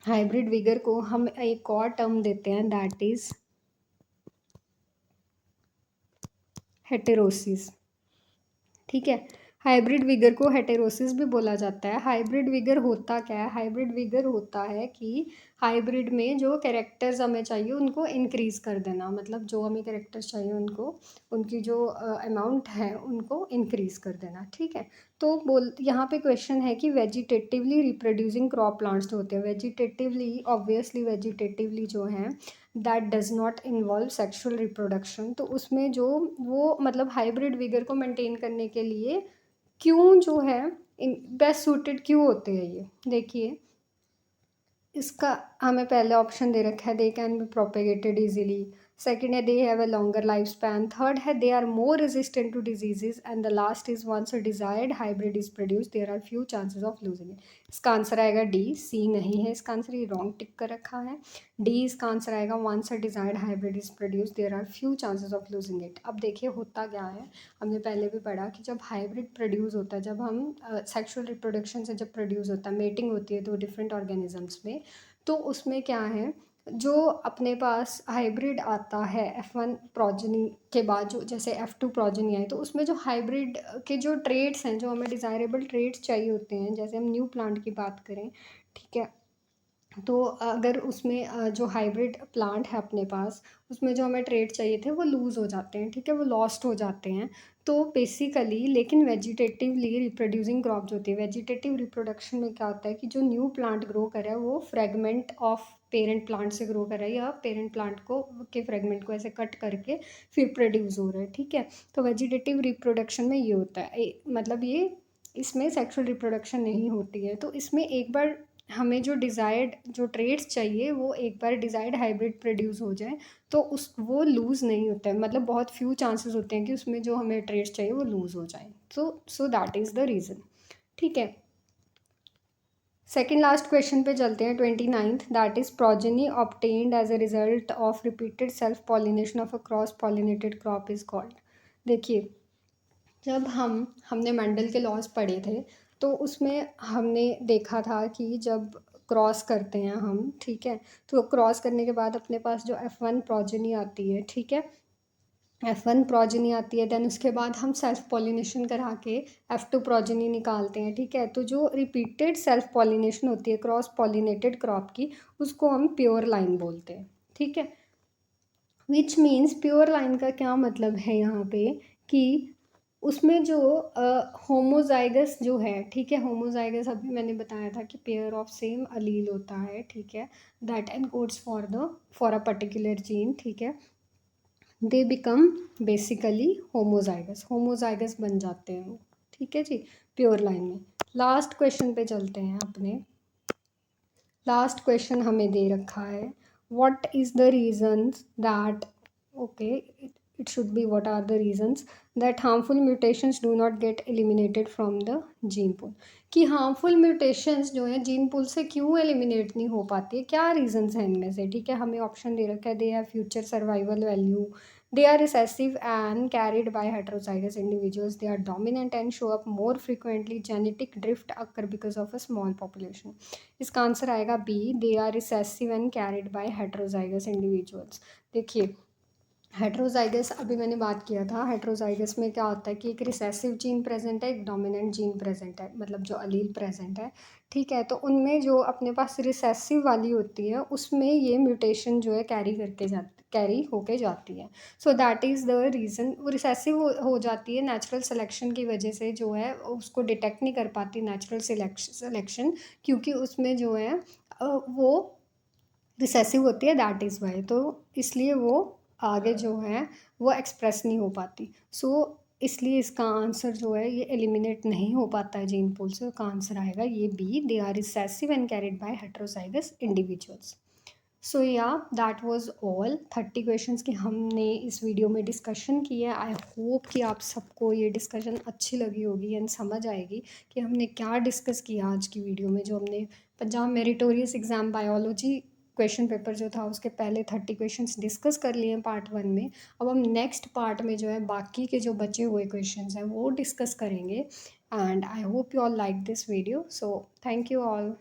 हाइब्रिड विगर को हम एक और टर्म देते हैं, दैट इज हेटेरोसिस, ठीक है, हाइब्रिड विगर को हेटेरोसिस भी बोला जाता है। हाइब्रिड विगर होता क्या है, हाइब्रिड विगर होता है कि हाइब्रिड में जो कैरेक्टर्स हमें चाहिए उनको इंक्रीज़ कर देना, मतलब जो हमें कैरेक्टर्स चाहिए उनको, उनकी जो अमाउंट है उनको इंक्रीज़ कर देना, ठीक है। तो यहाँ पे क्वेश्चन है कि वेजिटेटिवली रिप्रोड्यूसिंग क्रॉप प्लांट्स जो होते हैं, वेजिटेटिवली ऑब्वियसली वेजिटेटिवली जो हैं that does not involve sexual reproduction, तो उसमें जो वो मतलब हाइब्रिड विगर को मेंटेन करने के लिए क्यों जो है बेस्ट सूटेड क्यों होते हैं ये, देखिए इसका हमें पहले ऑप्शन दे रखा है, they can be propagated easily, second है they have a longer life span, third है they are more resistant to diseases, and the last is once a desired hybrid is produce there are few chances of losing it. इसका answer आएगा D, C नहीं है इसका answer, ये wrong टिक कर रखा है, डी इसका आंसर आएगा, once a desired hybrid is produce there are few chances of losing it. अब देखिए होता क्या है, हमने पहले भी पढ़ा कि जब हाइब्रिड प्रोड्यूस होता है, जब हम सेक्शुअल रिप्रोडक्शन से जब प्रोड्यूस होता है, मेटिंग होती है दो डिफरेंट ऑर्गेनिजम्स में, तो उसमें क्या है, जो अपने पास हाइब्रिड आता है F1 प्रोजनी के बाद, जो जैसे F2 प्रोजनी आई, तो उसमें जो हाइब्रिड के जो ट्रेड्स हैं, जो हमें डिज़ायरेबल ट्रेड्स चाहिए होते हैं, जैसे हम न्यू प्लांट की बात करें, ठीक है, तो अगर उसमें जो हाइब्रिड प्लांट है अपने पास, उसमें जो हमें ट्रेड चाहिए थे वो लूज़ हो जाते हैं, ठीक है, वो लॉस्ट हो जाते हैं। तो बेसिकली लेकिन वेजिटेटिवली रिप्रोड्यूसिंग क्रॉप जो होती है, वेजिटेटिव रिप्रोडक्शन में क्या होता है कि जो न्यू प्लांट ग्रो कर रहा है वो फ्रेगमेंट ऑफ पेरेंट प्लांट से ग्रो कर रहा है, या पेरेंट प्लांट को के फ्रेगमेंट को ऐसे कट करके फिर प्रोड्यूस हो रहा है, ठीक है। तो वेजिटेटिव रिप्रोडक्शन में ये होता है, मतलब ये इसमें सेक्सुअल रिप्रोडक्शन नहीं होती है। तो इसमें एक बार हमें जो डिज़ायर्ड जो ट्रेड्स चाहिए वो एक बार डिज़ायर्ड हाइब्रिड प्रोड्यूस हो जाए तो उस वो लूज़ नहीं होता है, मतलब बहुत फ्यू चांसेस होते हैं कि उसमें जो हमें ट्रेड्स चाहिए वो लूज़ हो जाए। So that is the reason, ठीक है। सेकेंड लास्ट क्वेश्चन पे चलते हैं, 29th, that is progeny obtained as a result of repeated self pollination of a cross pollinated crop is called. देखिए जब हमने मेंडल के लॉज पढ़े थे, तो उसमें हमने देखा था कि जब क्रॉस करते हैं हम, ठीक है, तो क्रॉस करने के बाद अपने पास जो F1 प्रोजेनी आती है, ठीक है, F1 प्रोजेनी आती है, देन उसके बाद हम सेल्फ पॉलिनेशन करा के F2 प्रोजेनी निकालते हैं, ठीक है। तो जो रिपीटेड सेल्फ पॉलिनेशन होती है क्रॉस पॉलिनेटेड क्रॉप की, उसको हम प्योर लाइन बोलते हैं, ठीक है। विच मीन्स प्योर लाइन का क्या मतलब है यहाँ पे, कि उसमें जो होमोजाइगस जो है, ठीक है, होमोजाइगस अभी मैंने बताया था कि पेयर ऑफ सेम अलील होता है, ठीक है, that encodes for a particular gene, ठीक है, दे बिकम बेसिकली होमोजाइगस बन जाते हैं वो, ठीक है जी, प्योर लाइन में। लास्ट क्वेश्चन पे चलते हैं अपने। लास्ट क्वेश्चन हमें दे रखा है, what is the reasons that, okay, it should be what are the reasons that harmful mutations do not get eliminated from the gene pool. कि हार्मफुल म्यूटेशंस जो है जीन पूल से क्यों एलिमिनेट नहीं हो पाती है, क्या रीजंस हैं इनमें से, ठीक है। हमें ऑप्शन दे रखा है, they have future survival value, they are recessive and carried by heterozygous individuals, they are dominant and show up more frequently, genetic drift occur because of a small population। इसका आंसर आएगा B, they are recessive and carried by heterozygous individuals. देखिए heterozygous, अभी मैंने बात किया था, heterozygous में क्या होता है कि एक रिसेसिव जीन प्रेजेंट है, एक डोमिनेंट जीन प्रेजेंट है, मतलब जो अलील प्रेजेंट है, ठीक है। तो उनमें जो अपने पास रिसेसिव वाली होती है उसमें ये म्यूटेशन जो है कैरी होके जाती है। सो दैट इज़ द रीज़न वो रिसेसिव हो जाती है नेचुरल सिलेक्शन की वजह से, जो है उसको डिटेक्ट नहीं कर पाती नेचुरल सिलेक्शन, क्योंकि उसमें जो है वो रिसेसिव होती है, दैट इज़ वाई। तो इसलिए वो आगे जो है वो एक्सप्रेस नहीं हो पाती। सो इसलिए इसका आंसर जो है ये एलिमिनेट नहीं हो पाता है जीन पूल से। इसका आंसर आएगा ये B, they are recessive and carried by heterozygous individuals. So या दैट वाज ऑल 30 क्वेश्चंस की हमने इस वीडियो में डिस्कशन की है। आई होप कि आप सबको ये डिस्कशन अच्छी लगी होगी एंड समझ आएगी कि हमने क्या डिस्कस किया आज की वीडियो में। जो हमने Punjab meritorious exam biology question paper जो था उसके पहले 30 क्वेश्चंस डिस्कस कर लिए हैं पार्ट 1 में। अब हम नेक्स्ट पार्ट में जो है बाकी के जो बचे हुए क्वेश्चंस हैं वो डिस्कस करेंगे। And I hope you all like this video, so thank you all.